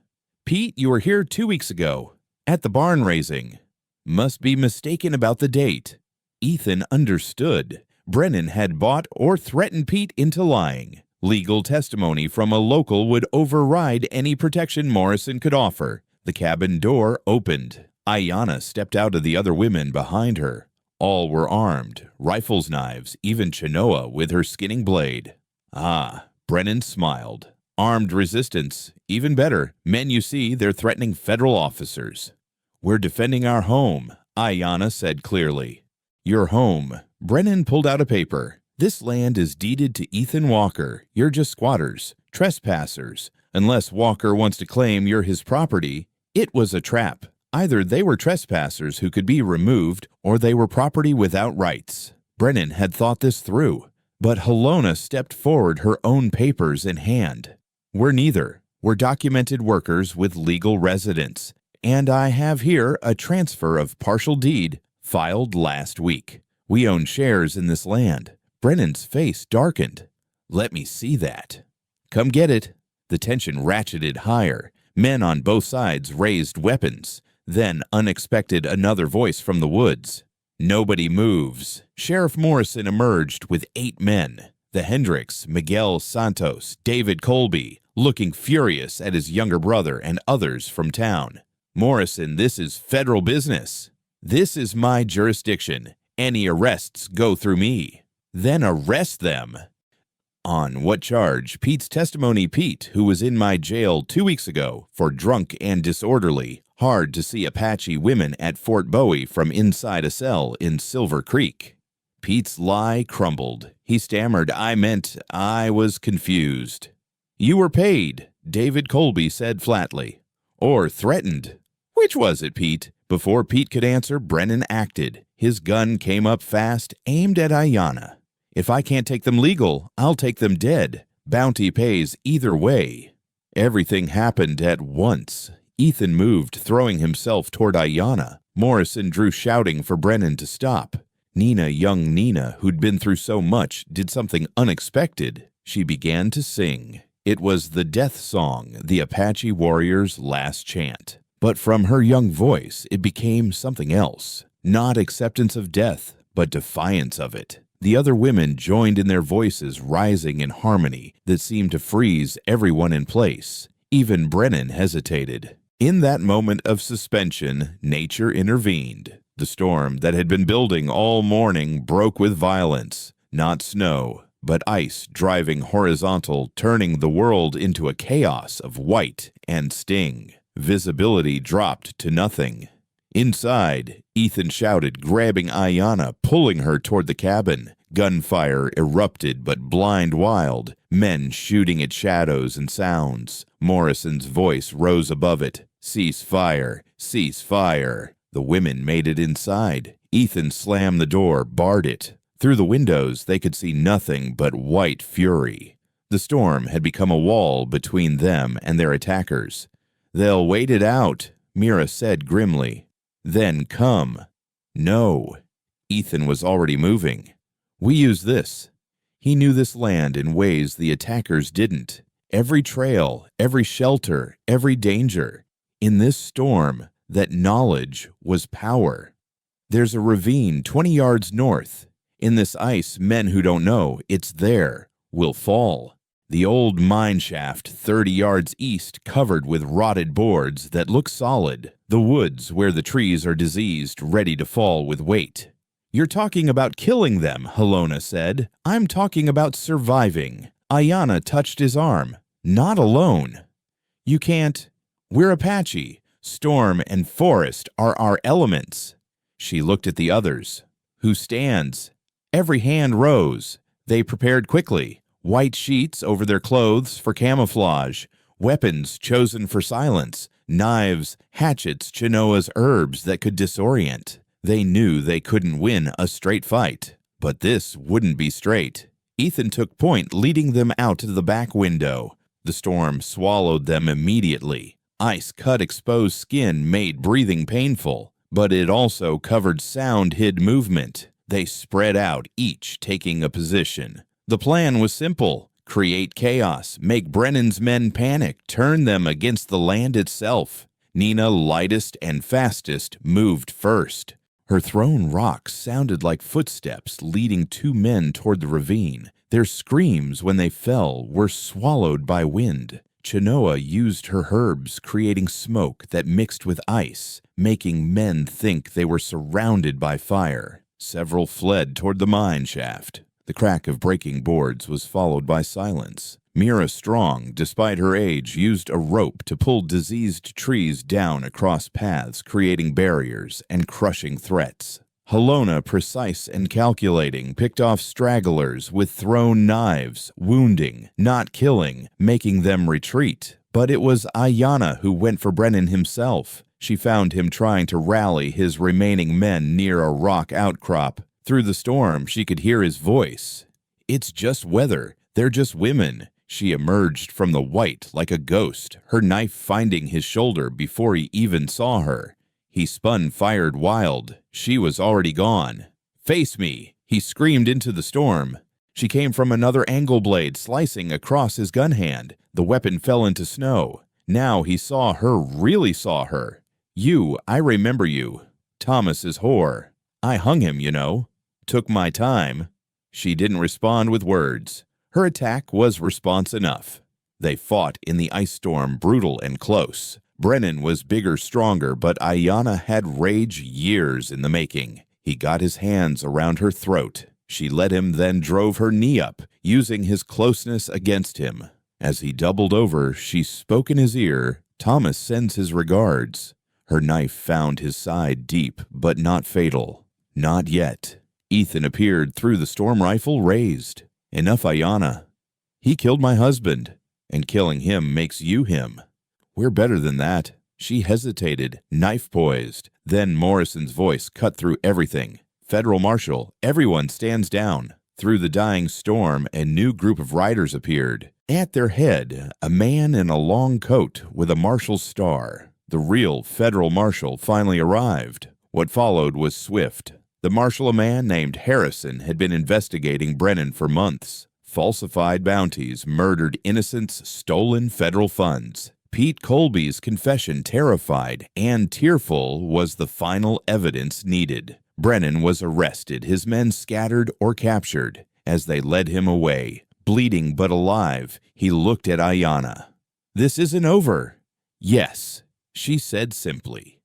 "Pete, you were here 2 weeks ago, at the barn raising." "Must be mistaken about the date." Ethan understood. Brennan had bought or threatened Pete into lying. Legal testimony from a local would override any protection Morrison could offer. The cabin door opened. Ayanna stepped out of the other women behind her. All were armed, rifles, knives, even Chenoa with her skinning blade. "Ah," Brennan smiled. "Armed resistance. Even better. Men you see, they're threatening federal officers." "We're defending our home," Ayanna said clearly. "Your home." Brennan pulled out a paper. "This land is deeded to Ethan Walker. You're just squatters, trespassers. Unless Walker wants to claim you're his property, it was a trap. Either they were trespassers who could be removed, or they were property without rights." Brennan had thought this through, but Helona stepped forward, her own papers in hand. "We're neither. We're documented workers with legal residence, and I have here a transfer of partial deed filed last week. We own shares in this land." Brennan's face darkened. "Let me see that." "Come get it." The tension ratcheted higher. Men on both sides raised weapons. Then, unexpected, another voice from the woods. "Nobody moves." Sheriff Morrison emerged with 8 men. The Hendricks, Miguel Santos, David Colby, looking furious at his younger brother and others from town. "Morrison, this is federal business. This is my jurisdiction. Any arrests go through me." "Then arrest them." "On what charge?" "Pete's testimony. Pete, who was in my jail 2 weeks ago for drunk and disorderly. Hard to see Apache women at Fort Bowie from inside a cell in Silver Creek." Pete's lie crumbled. He stammered, I was confused." "You were paid," David Colby said flatly. "Or threatened." "Which was it, Pete?" Before Pete could answer, Brennan acted. His gun came up fast, aimed at Ayanna. "If I can't take them legal, I'll take them dead. Bounty pays either way." Everything happened at once. Ethan moved, throwing himself toward Ayanna. Morrison drew, shouting for Brennan to stop. Nina, young Nina, who'd been through so much, did something unexpected. She began to sing. It was the death song, the Apache warrior's last chant. But from her young voice, it became something else. Not acceptance of death, but defiance of it. The other women joined in, their voices rising in harmony that seemed to freeze everyone in place. Even Brennan hesitated. In that moment of suspension, nature intervened. The storm that had been building all morning broke with violence. Not snow, but ice driving horizontal, turning the world into a chaos of white and sting. Visibility dropped to nothing. Inside, Ethan shouted, grabbing Ayanna, pulling her toward the cabin. Gunfire erupted, but blind wild. Men shooting at shadows and sounds. Morrison's voice rose above it. "Cease fire! Cease fire!" The women made it inside. Ethan slammed the door, barred it. Through the windows, they could see nothing but white fury. The storm had become a wall between them and their attackers. "They'll wait it out," Mira said grimly. "Then come." "No." Ethan was already moving. "We use this." He knew this land in ways the attackers didn't. Every trail, every shelter, every danger. In this storm, that knowledge was power. "There's a ravine 20 yards north. In this ice, men who don't know it's there will fall. The old mine shaft 30 yards east, covered with rotted boards that look solid. The woods where the trees are diseased, ready to fall with weight. You're talking about killing them, Helona said. I'm talking about surviving. Ayanna touched his arm. Not alone. You can't. We're Apache. Storm and forest are our elements. She looked at the others. Who stands? Every hand rose. They prepared quickly. White sheets over their clothes for camouflage. Weapons chosen for silence. Knives, hatchets, Chenoa's herbs that could disorient. They knew they couldn't win a straight fight. But this wouldn't be straight. Ethan took point, leading them out to the back window. The storm swallowed them immediately. Ice cut exposed skin, made breathing painful, but it also covered sound, hid movement. They spread out, each taking a position. The plan was simple. Create chaos, make Brennan's men panic, turn them against the land itself. Nina, lightest and fastest, moved first. Her thrown rocks sounded like footsteps leading two men toward the ravine. Their screams when they fell were swallowed by wind. Chenoa used her herbs, creating smoke that mixed with ice, making men think they were surrounded by fire. Several fled toward the mine shaft. The crack of breaking boards was followed by silence. Mira Strong, despite her age, used a rope to pull diseased trees down across paths, creating barriers and crushing threats. Helona, precise and calculating, picked off stragglers with thrown knives, wounding, not killing, making them retreat. But it was Ayanna who went for Brennan himself. She found him trying to rally his remaining men near a rock outcrop. Through the storm, she could hear his voice. It's just weather. They're just women. She emerged from the white like a ghost, her knife finding his shoulder before he even saw her. He spun, fired wild. She was already gone. Face me, he screamed into the storm. She came from another angle blade, slicing across his gun hand. The weapon fell into snow. Now he saw her, really saw her. You, I remember you. Thomas's whore. I hung him, you know. Took my time. She didn't respond with words. Her attack was response enough. They fought in the ice storm, brutal and close. Brennan was bigger, stronger, but Ayanna had rage years in the making. He got his hands around her throat. She let him, then drove her knee up, using his closeness against him. As he doubled over, she spoke in his ear, "Thomas sends his regards." Her knife found his side deep, but not fatal. Not yet. Ethan appeared through the storm rifle raised. Enough, Ayanna. He killed my husband, and killing him makes you him. We're better than that. She hesitated, knife poised. Then Morrison's voice cut through everything. Federal Marshal, everyone stands down. Through the dying storm, a new group of riders appeared. At their head, a man in a long coat with a marshal's star. The real federal marshal finally arrived. What followed was swift. The marshal, a man named Harrison, had been investigating Brennan for months. Falsified bounties, murdered innocents, stolen federal funds. Pete Colby's confession, terrified and tearful, was the final evidence needed. Brennan was arrested, his men scattered or captured. As they led him away, bleeding but alive, he looked at Ayanna. This isn't over. Yes, she said simply.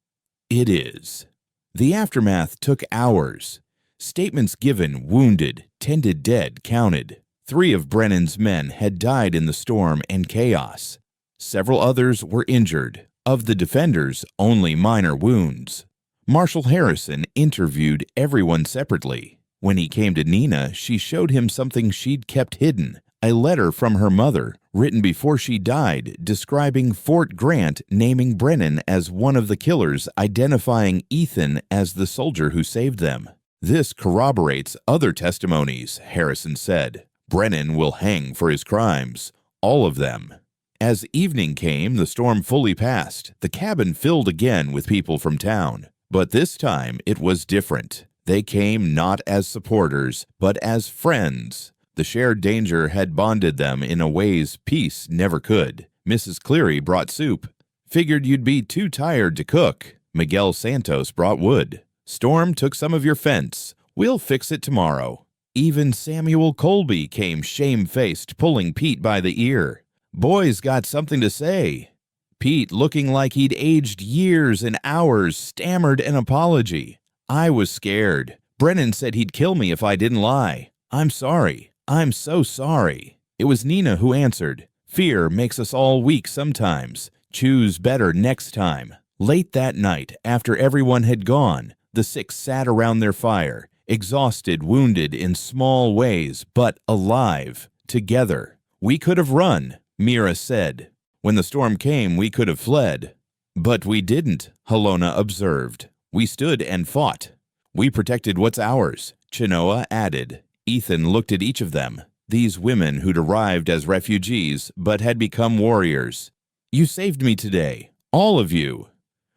It is. The aftermath took hours. Statements given, wounded, tended dead, counted. 3 of Brennan's men had died in the storm and chaos. Several others were injured. Of the defenders, only minor wounds. Marshal Harrison interviewed everyone separately. When he came to Nina, she showed him something she'd kept hidden, a letter from her mother, written before she died, describing Fort Grant, naming Brennan as one of the killers, identifying Ethan as the soldier who saved them. This corroborates other testimonies, Harrison said. Brennan will hang for his crimes, all of them. As evening came, the storm fully passed. The cabin filled again with people from town. But this time it was different. They came not as supporters, but as friends. The shared danger had bonded them in a ways peace never could. Mrs. Cleary brought soup. Figured you'd be too tired to cook. Miguel Santos brought wood. Storm took some of your fence. We'll fix it tomorrow. Even Samuel Colby came shamefaced, pulling Pete by the ear. Boy's got something to say. Pete, looking like he'd aged years and hours, stammered an apology. I was scared. Brennan said he'd kill me if I didn't lie. I'm sorry. I'm so sorry." It was Nina who answered. "Fear makes us all weak sometimes. Choose better next time." Late that night, after everyone had gone, the 6 sat around their fire, exhausted, wounded in small ways, but alive, together. "We could have run," Mira said. "When the storm came, we could have fled." "But we didn't," Halona observed. "We stood and fought. We protected what's ours," Chenoa added. Ethan looked at each of them, these women who'd arrived as refugees but had become warriors. "You saved me today, all of you."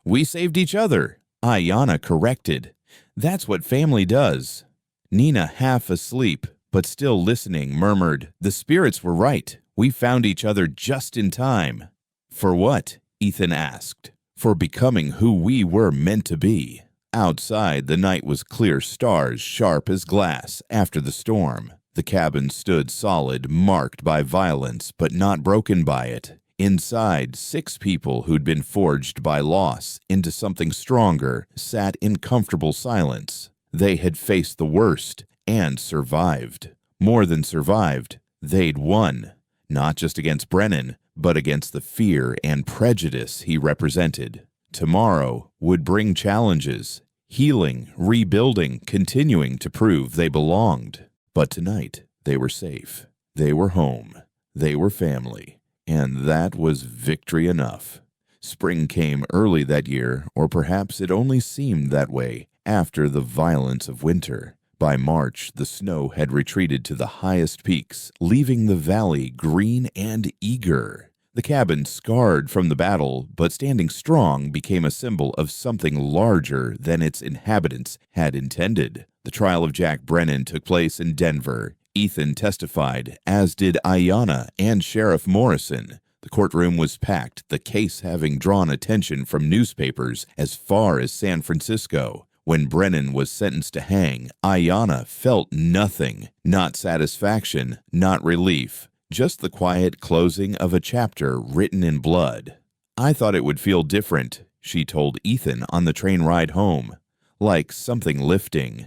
"We saved each other," Ayana corrected. "That's what family does." Nina, half asleep but still listening, murmured, "The spirits were right. We found each other just in time." "For what?" Ethan asked. "For becoming who we were meant to be." Outside, the night was clear stars, sharp as glass after the storm. The cabin stood solid, marked by violence, but not broken by it. Inside, 6 people who'd been forged by loss into something stronger sat in comfortable silence. They had faced the worst and survived. More than survived, they'd won. Not just against Brennan, but against the fear and prejudice he represented. Tomorrow would bring challenges, healing, rebuilding, continuing to prove they belonged. But tonight, they were safe. They were home. They were family. And that was victory enough. Spring came early that year, or perhaps it only seemed that way after the violence of winter. By March, the snow had retreated to the highest peaks, leaving the valley green and eager. The cabin, scarred from the battle, but standing strong, became a symbol of something larger than its inhabitants had intended. The trial of Jack Brennan took place in Denver. Ethan testified, as did Ayana and Sheriff Morrison. The courtroom was packed, the case having drawn attention from newspapers as far as San Francisco. When Brennan was sentenced to hang, Ayana felt nothing, not satisfaction, not relief. Just the quiet closing of a chapter written in blood. "I thought it would feel different," she told Ethan on the train ride home. "Like something lifting.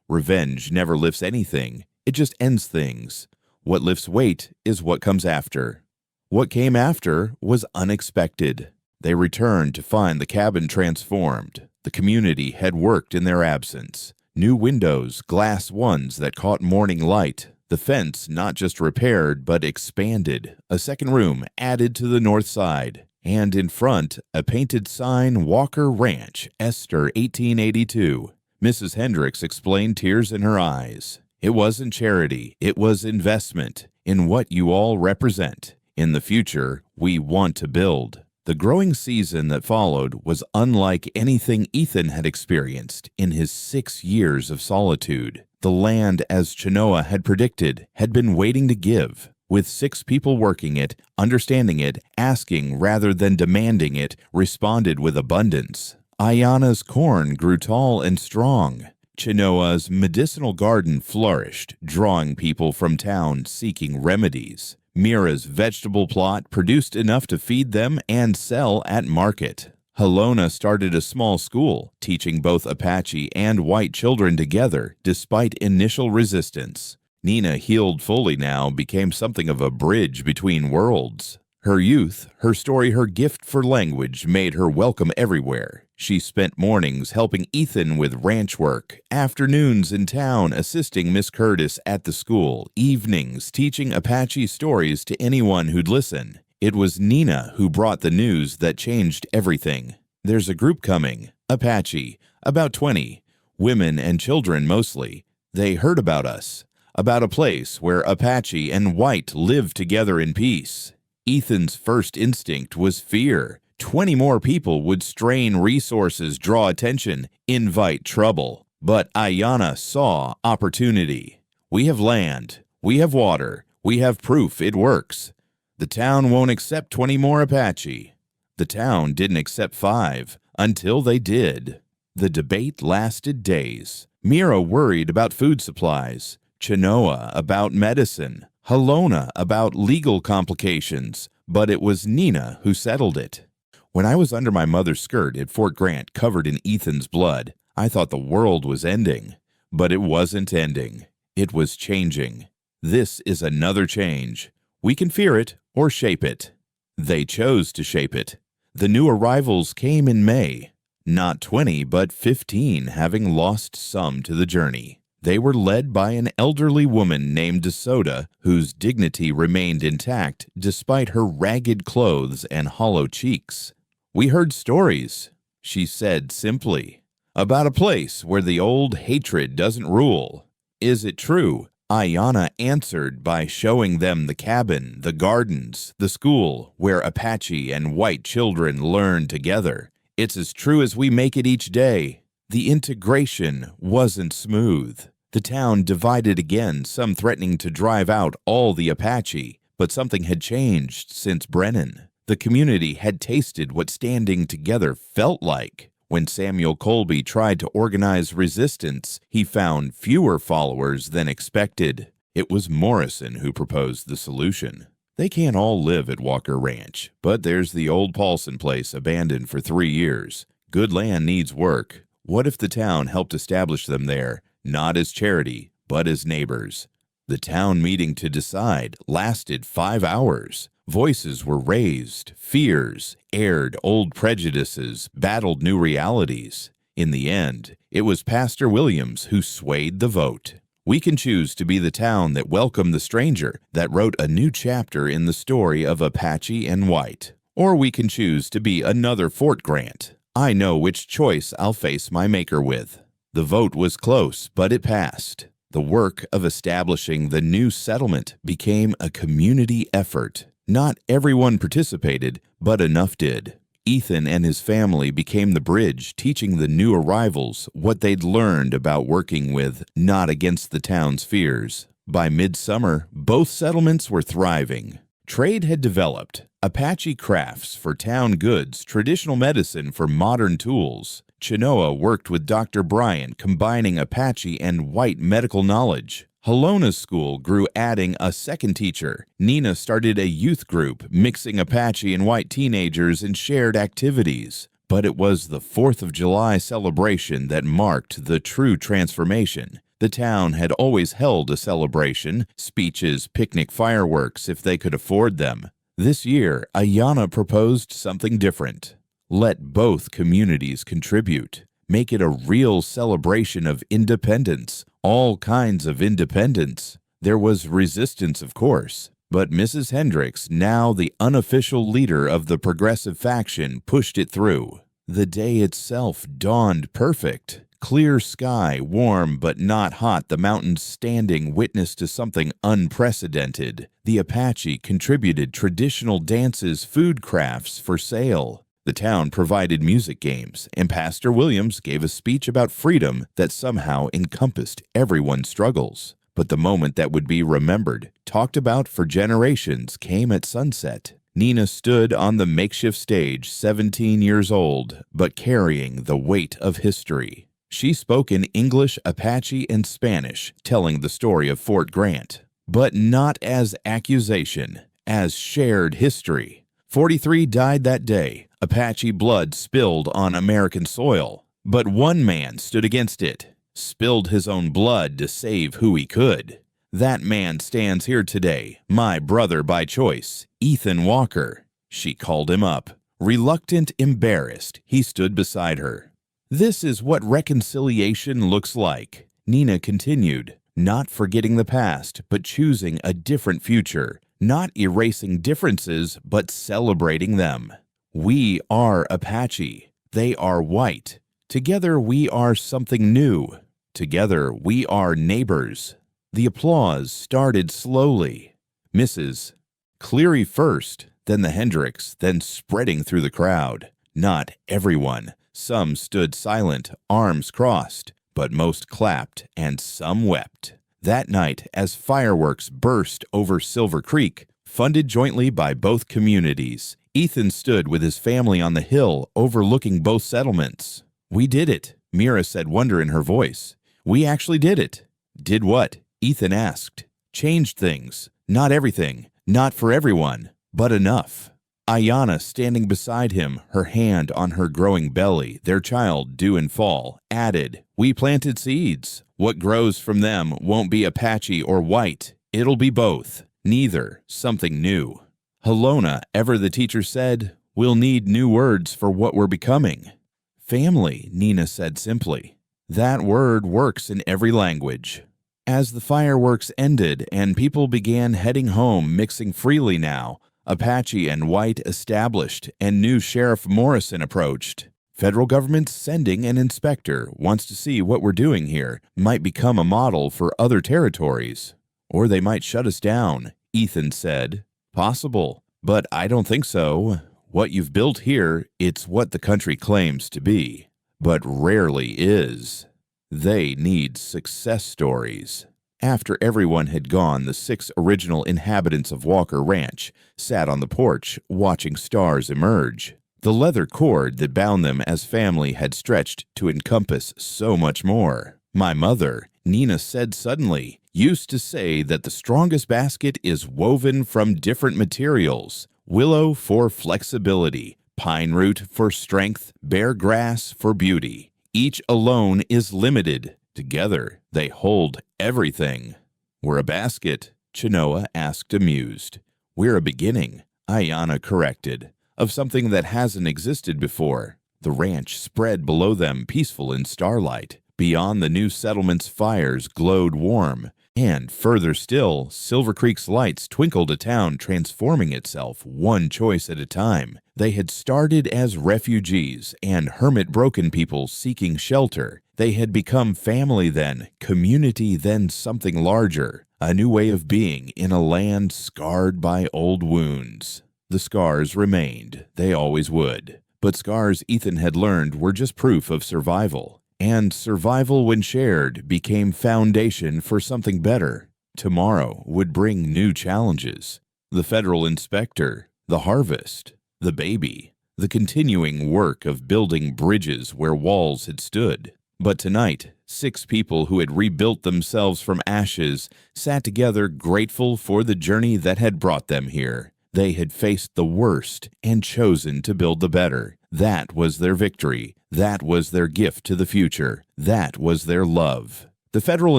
Revenge never lifts anything. It just ends things. What lifts weight is what comes after." What came after was unexpected. They returned to find the cabin transformed. The community had worked in their absence. New windows, glass ones that caught morning light. The fence not just repaired, but expanded. A second room added to the north side. And in front, a painted sign, Walker Ranch, Esther 1882. Mrs. Hendricks explained, tears in her eyes. "It wasn't charity. It was investment in what you all represent. In the future, we want to build." The growing season that followed was unlike anything Ethan had experienced in his 6 years of solitude. The land, as Chenoa had predicted, had been waiting to give. With 6 people working it, understanding it, asking rather than demanding it, responded with abundance. Ayana's corn grew tall and strong. Chenoa's medicinal garden flourished, drawing people from town seeking remedies. Mira's vegetable plot produced enough to feed them and sell at market. Halona started a small school, teaching both Apache and white children together, despite initial resistance. Nina, healed fully now, became something of a bridge between worlds. Her youth, her story, her gift for language made her welcome everywhere. She spent mornings helping Ethan with ranch work, afternoons in town assisting Miss Curtis at the school, evenings teaching Apache stories to anyone who'd listen. It was Nina who brought the news that changed everything. "There's a group coming, Apache, about 20, women and children mostly. They heard about us, about a place where Apache and white live together in peace." Ethan's first instinct was fear. 20 more people would strain resources, draw attention, invite trouble. But Ayana saw opportunity. "We have land. We have water. We have proof it works. The town won't accept 20 more Apache." The town didn't accept 5 until they did. The debate lasted days. Mira worried about food supplies, Chenoa about medicine, Halona about legal complications, but it was Nina who settled it. "When I was under my mother's skirt at Fort Grant covered in Ethan's blood, I thought the world was ending. But it wasn't ending. It was changing. This is another change. We can fear it or shape it. They chose to shape it. The new arrivals came in May. Not 20, but 15, having lost some to the journey. They were led by an elderly woman named DeSoda, whose dignity remained intact despite her ragged clothes and hollow cheeks. "We heard stories," she said simply, "about a place where the old hatred doesn't rule. Is it true?" Ayanna answered by showing them the cabin, the gardens, the school, where Apache and white children learn together. "It's as true as we make it each day." The integration wasn't smooth. The town divided again, some threatening to drive out all the Apache, but something had changed since Brennan. The community had tasted what standing together felt like. When Samuel Colby tried to organize resistance, he found fewer followers than expected. It was Morrison who proposed the solution. They can't all live at Walker Ranch, but there's the old Paulson place abandoned for 3 years. Good land needs work. What if the town helped establish them there, not as charity, but as neighbors? The town meeting to decide lasted 5 hours. Voices were raised, fears aired, old prejudices battled new realities. In the end, it was Pastor Williams who swayed the vote. We can choose to be the town that welcomed the stranger, that wrote a new chapter in the story of Apache and White. Or we can choose to be another Fort Grant. I know which choice I'll face my maker with. The vote was close, but it passed. The work of establishing the new settlement became a community effort. Not everyone participated, but enough did. Ethan and his family became the bridge, teaching the new arrivals what they'd learned about working with, not against the town's fears. By midsummer, both settlements were thriving. Trade had developed. Apache crafts for town goods, traditional medicine for modern tools. Chinoa worked with Dr. Bryan, combining Apache and white medical knowledge. Halona's school grew, adding a second teacher. Nina started a youth group, mixing Apache and white teenagers in shared activities. But it was the 4th of July celebration that marked the true transformation. The town had always held a celebration, speeches, picnic fireworks if they could afford them. This year, Ayanna proposed something different. Let both communities contribute. Make it a real celebration of independence, all kinds of independence. There was resistance, of course, but Mrs. Hendricks, now the unofficial leader of the progressive faction, pushed it through. The day itself dawned perfect. Clear sky, warm but not hot, the mountains standing witness to something unprecedented. The Apache contributed traditional dances, food crafts for sale. The town provided music games, and Pastor Williams gave a speech about freedom that somehow encompassed everyone's struggles. But the moment that would be remembered, talked about for generations, came at sunset. Nina stood on the makeshift stage, 17 years old, but carrying the weight of history. She spoke in English, Apache, and Spanish, telling the story of Fort Grant, but not as accusation, as shared history. 43 died that day. Apache blood spilled on American soil, but one man stood against it, spilled his own blood to save who he could. That man stands here today, my brother by choice, Ethan Walker. She called him up. Reluctant, embarrassed, he stood beside her. This is what reconciliation looks like, Nina continued, not forgetting the past, but choosing a different future, not erasing differences, but celebrating them. We are Apache. They are white. Together we are something new. Together we are neighbors. The applause started slowly. Mrs. Cleary first, then the Hendricks, then spreading through the crowd. Not everyone. Some stood silent, arms crossed, but most clapped and some wept. That night, as fireworks burst over Silver Creek, funded jointly by both communities, Ethan stood with his family on the hill overlooking both settlements. "We did it," Mira said, wonder in her voice. "We actually did it." "Did what?" Ethan asked. "Changed things. Not everything. Not for everyone. But enough." Ayanna, standing beside him, her hand on her growing belly, their child due in fall, added, We planted seeds. What grows from them won't be Apache or white. It'll be both. Neither. Something new. Halona, ever the teacher said, we'll need new words for what we're becoming. Family, Nina said simply. That word works in every language. As the fireworks ended and people began heading home mixing freely now, Apache and white established and new Sheriff Morrison approached. Federal government's sending an inspector, wants to see what we're doing here, might become a model for other territories. Or they might shut us down, Ethan said. Possible, but I don't think so. What you've built here, it's what the country claims to be, but rarely is. They need success stories. After everyone had gone, the 6 original inhabitants of Walker Ranch sat on the porch watching stars emerge. The leather cord that bound them as family had stretched to encompass so much more. My mother, Nina said suddenly, used to say that the strongest basket is woven from different materials. Willow for flexibility, pine root for strength, bear grass for beauty. Each alone is limited. Together, they hold everything. We're a basket, Chenoa asked amused. We're a beginning, Ayana corrected, of something that hasn't existed before. The ranch spread below them peaceful in starlight. Beyond the new settlement's fires glowed warm, and further still, Silver Creek's lights twinkled a town transforming itself one choice at a time. They had started as refugees and hermit broken people seeking shelter. They had become family then, community then something larger, a new way of being in a land scarred by old wounds. The scars remained, they always would. But scars Ethan had learned were just proof of survival. And survival, when shared, became foundation for something better. Tomorrow would bring new challenges. The federal inspector, the harvest, the baby, the continuing work of building bridges where walls had stood. But tonight, 6 people who had rebuilt themselves from ashes sat together grateful for the journey that had brought them here. They had faced the worst and chosen to build the better. That was their victory. That was their gift to the future. That was their love. The federal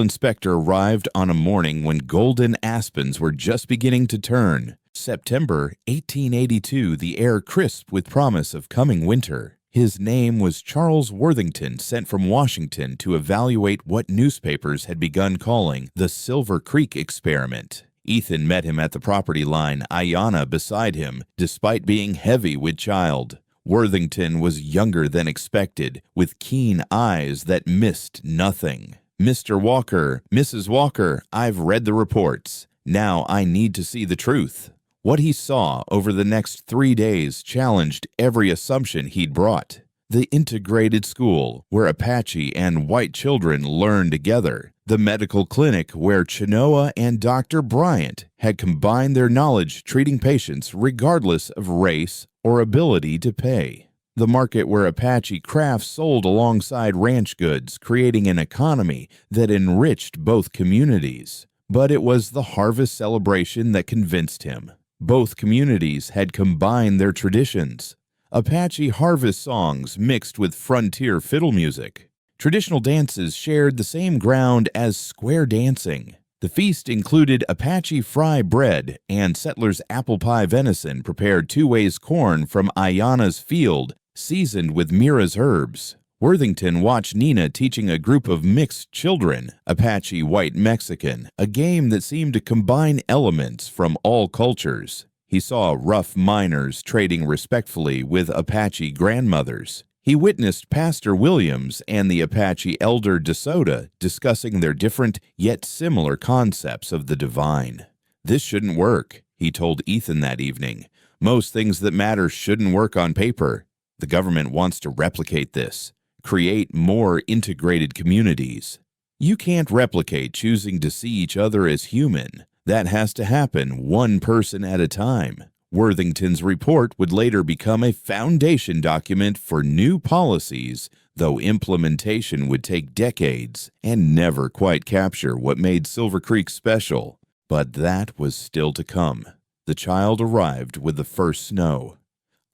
inspector arrived on a morning when golden aspens were just beginning to turn. September 1882, the air crisp with promise of coming winter. His name was Charles Worthington, sent from Washington to evaluate what newspapers had begun calling the Silver Creek experiment. Ethan met him at the property line, Ayana beside him, despite being heavy with child. Worthington was younger than expected, with keen eyes that missed nothing. Mr. Walker, Mrs. Walker, I've read the reports. Now I need to see the truth. What he saw over the next 3 days challenged every assumption he'd brought. The integrated school, where Apache and white children learned together. The medical clinic where Chenoa and Dr. Bryant had combined their knowledge treating patients regardless of race or ability to pay. The market where Apache crafts sold alongside ranch goods, creating an economy that enriched both communities. But it was the harvest celebration that convinced him. Both communities had combined their traditions. Apache harvest songs mixed with frontier fiddle music. Traditional dances shared the same ground as square dancing. The feast included Apache fry bread and settlers' apple pie venison prepared 2 ways corn from Ayana's field, seasoned with Mira's herbs. Worthington watched Nina teaching a group of mixed children, Apache white Mexican, a game that seemed to combine elements from all cultures. He saw rough miners trading respectfully with Apache grandmothers. He witnessed Pastor Williams and the Apache elder DeSoto discussing their different yet similar concepts of the divine. This shouldn't work, he told Ethan that evening. Most things that matter shouldn't work on paper. The government wants to replicate this, create more integrated communities. You can't replicate choosing to see each other as human. That has to happen one person at a time. Worthington's report would later become a foundation document for new policies, though implementation would take decades and never quite capture what made Silver Creek special. But that was still to come. The child arrived with the first snow.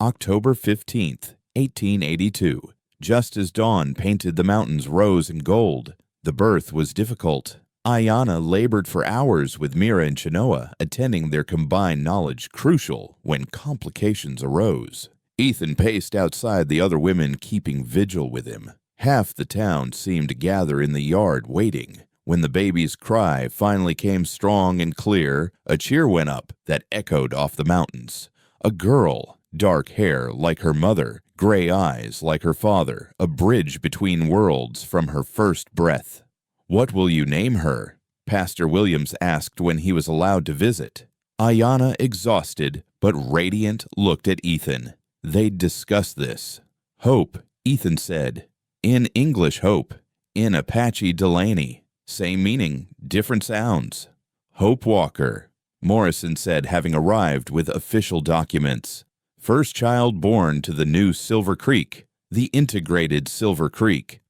October 15th, 1882. just as dawn painted the mountains rose and gold. The birth was difficult. Ayanna labored for hours with Mira and Chenoa, attending their combined knowledge crucial when complications arose. Ethan paced outside, the other women keeping vigil with him. Half the town seemed to gather in the yard waiting. When the baby's cry finally came strong and clear, a cheer went up that echoed off the mountains. A girl, dark hair like her mother, gray eyes like her father, a bridge between worlds from her first breath. "What will you name her?" Pastor Williams asked when he was allowed to visit. Ayanna, exhausted but radiant, looked at Ethan. They'd discussed this. "Hope," Ethan said. "In English, Hope. In Apache, Delaney. Same meaning, different sounds." "Hope Walker," Morrison said, having arrived with official documents. "First child born to the new Silver Creek, the integrated Silver Creek."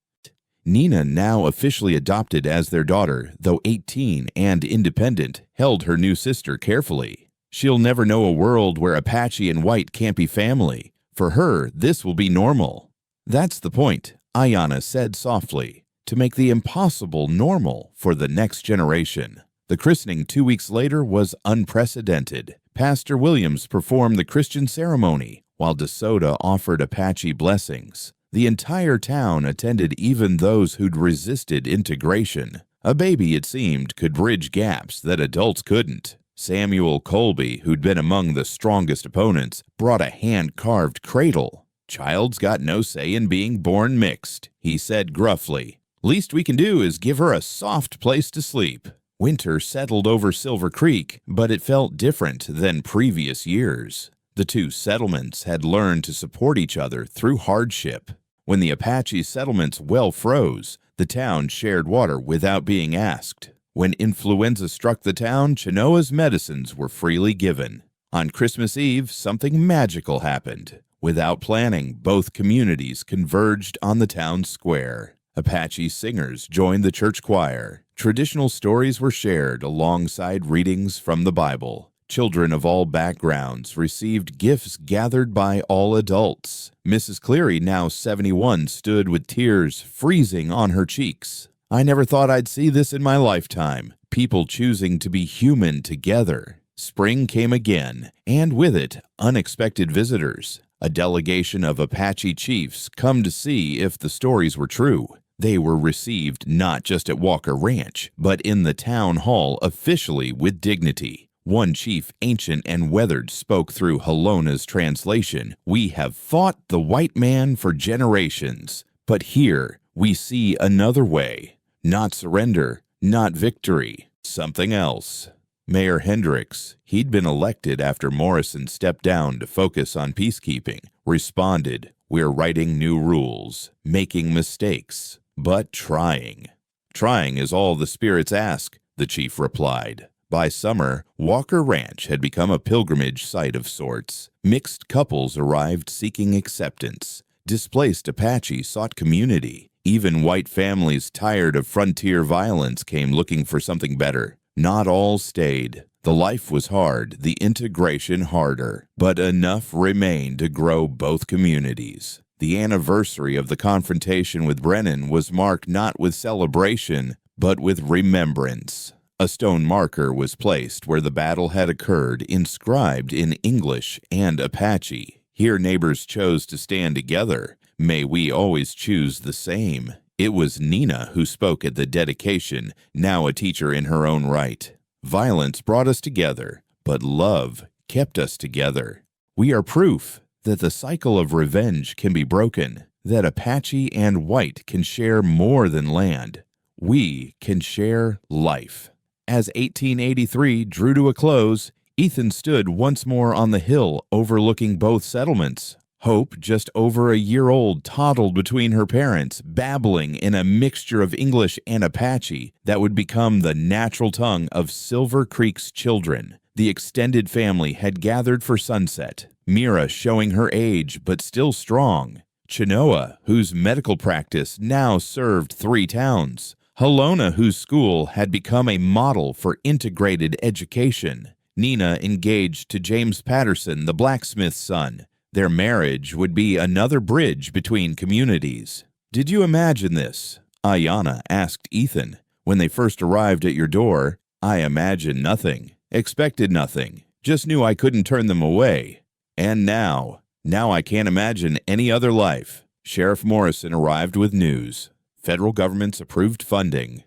Nina, now officially adopted as their daughter, though 18 and independent, held her new sister carefully. She'll never know a world where Apache and White can't be family. For her, this will be normal. "That's the point," Ayanna said softly, "to make the impossible normal for the next generation." The christening 2 weeks later was unprecedented. Pastor Williams performed the Christian ceremony, while DeSoto offered Apache blessings. The entire town attended, even those who'd resisted integration. A baby, it seemed, could bridge gaps that adults couldn't. Samuel Colby, who'd been among the strongest opponents, brought a hand-carved cradle. "Child's got no say in being born mixed," he said gruffly. "Least we can do is give her a soft place to sleep." Winter settled over Silver Creek, but it felt different than previous years. The two settlements had learned to support each other through hardship. When the Apache settlements well froze, the town shared water without being asked. When influenza struck the town, Chenoa's medicines were freely given. On Christmas Eve, something magical happened. Without planning, both communities converged on the town square. Apache singers joined the church choir. Traditional stories were shared alongside readings from the Bible. Children of all backgrounds received gifts gathered by all adults. Mrs. Cleary, now 71, stood with tears freezing on her cheeks. "I never thought I'd see this in my lifetime. People choosing to be human together." Spring came again, and with it, unexpected visitors. A delegation of Apache chiefs come to see if the stories were true. They were received not just at Walker Ranch, but in the town hall officially with dignity. One chief, ancient and weathered, spoke through Halona's translation. "We have fought the white man for generations, but here we see another way. Not surrender, not victory, something else." Mayor Hendricks, he'd been elected after Morrison stepped down to focus on peacekeeping, responded, "We're writing new rules, making mistakes, but trying." "Trying is all the spirits ask," the chief replied. By summer, Walker Ranch had become a pilgrimage site of sorts. Mixed couples arrived seeking acceptance. Displaced Apache sought community. Even white families tired of frontier violence came looking for something better. Not all stayed. The life was hard, the integration harder, but enough remained to grow both communities. The anniversary of the confrontation with Brennan was marked not with celebration, but with remembrance. A stone marker was placed where the battle had occurred, inscribed in English and Apache. Here neighbors chose to stand together. May we always choose the same. It was Nina who spoke at the dedication, now a teacher in her own right. "Violence brought us together, but love kept us together. We are proof that the cycle of revenge can be broken, that Apache and White can share more than land. We can share life." As 1883 drew to a close, Ethan stood once more on the hill overlooking both settlements. Hope, just over a year old, toddled between her parents, babbling in a mixture of English and Apache that would become the natural tongue of Silver Creek's children. The extended family had gathered for sunset. Mira showing her age but still strong. Chenoa, whose medical practice now served 3 towns. Halona, whose school had become a model for integrated education. Nina engaged to James Patterson, the blacksmith's son. Their marriage would be another bridge between communities. "Did you imagine this?" Ayanna asked Ethan. "When they first arrived at your door, I imagined nothing, expected nothing, just knew I couldn't turn them away. And now I can't imagine any other life." Sheriff Morrison arrived with news. Federal government's approved funding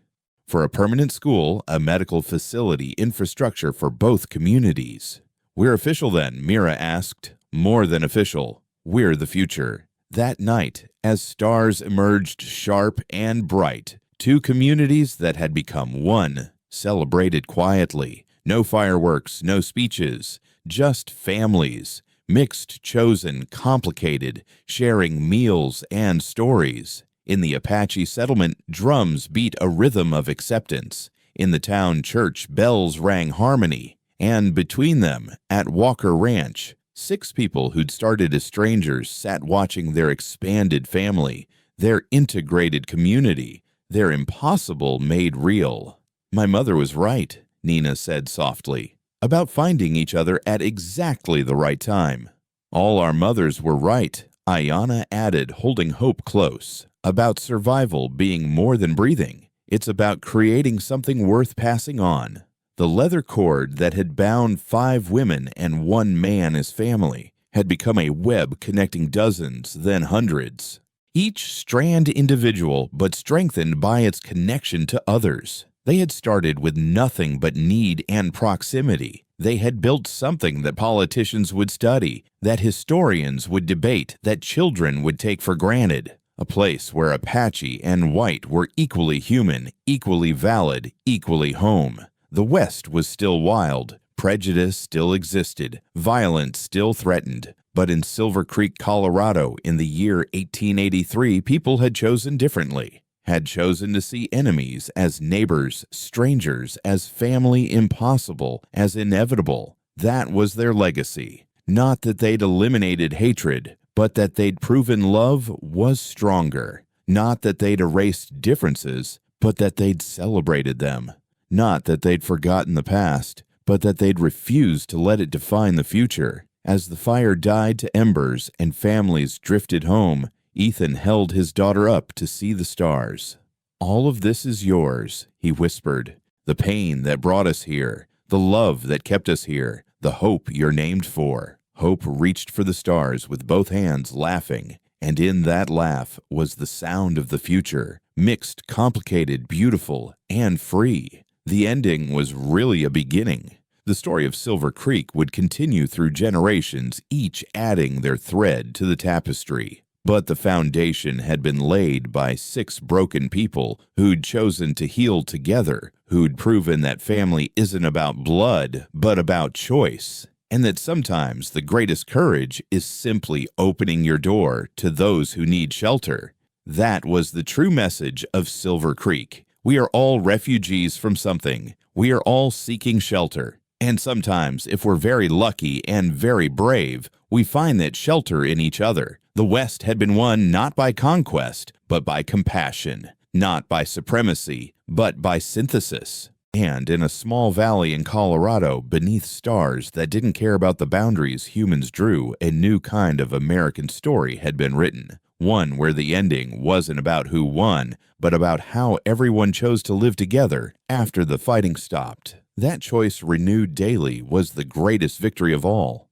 for a permanent school, a medical facility, infrastructure for both communities. "We're official then?" Mira asked. "More than official. We're the future." That night, as stars emerged sharp and bright, two communities that had become one celebrated quietly. No fireworks, no speeches, just families, mixed, chosen, complicated, sharing meals and stories. In the Apache settlement, drums beat a rhythm of acceptance. In the town church, bells rang harmony. And between them, at Walker Ranch, 6 people who'd started as strangers sat watching their expanded family, their integrated community, their impossible made real. "My mother was right," Nina said softly, "about finding each other at exactly the right time." "All our mothers were right," Ayanna added, holding hope close. "About survival being more than breathing. It's about creating something worth passing on." The leather cord that had bound 5 women and 1 man as family had become a web connecting dozens, then hundreds. Each strand individual, but strengthened by its connection to others. They had started with nothing but need and proximity. They had built something that politicians would study, that historians would debate, that children would take for granted. A place where Apache and white were equally human, equally valid, equally home. The West was still wild. Prejudice still existed. Violence still threatened. But in Silver Creek, Colorado, in the year 1883, people had chosen differently. Had chosen to see enemies as neighbors, strangers as family, impossible, as inevitable. That was their legacy. Not that they'd eliminated hatred, but that they'd proven love was stronger. Not that they'd erased differences, but that they'd celebrated them. Not that they'd forgotten the past, but that they'd refused to let it define the future. As the fire died to embers and families drifted home, Ethan held his daughter up to see the stars. "All of this is yours," he whispered. "The pain that brought us here, the love that kept us here, the hope you're named for." Hope reached for the stars with both hands, laughing, and in that laugh was the sound of the future, mixed, complicated, beautiful, and free. The ending was really a beginning. The story of Silver Creek would continue through generations, each adding their thread to the tapestry. But the foundation had been laid by 6 broken people who'd chosen to heal together, who'd proven that family isn't about blood, but about choice, and that sometimes the greatest courage is simply opening your door to those who need shelter. That was the true message of Silver Creek. We are all refugees from something. We are all seeking shelter. And sometimes, if we're very lucky and very brave, we find that shelter in each other. The West had been won not by conquest, but by compassion. Not by supremacy, but by synthesis. And in a small valley in Colorado, beneath stars that didn't care about the boundaries humans drew, a new kind of American story had been written. One where the ending wasn't about who won, but about how everyone chose to live together after the fighting stopped. That choice renewed daily was the greatest victory of all.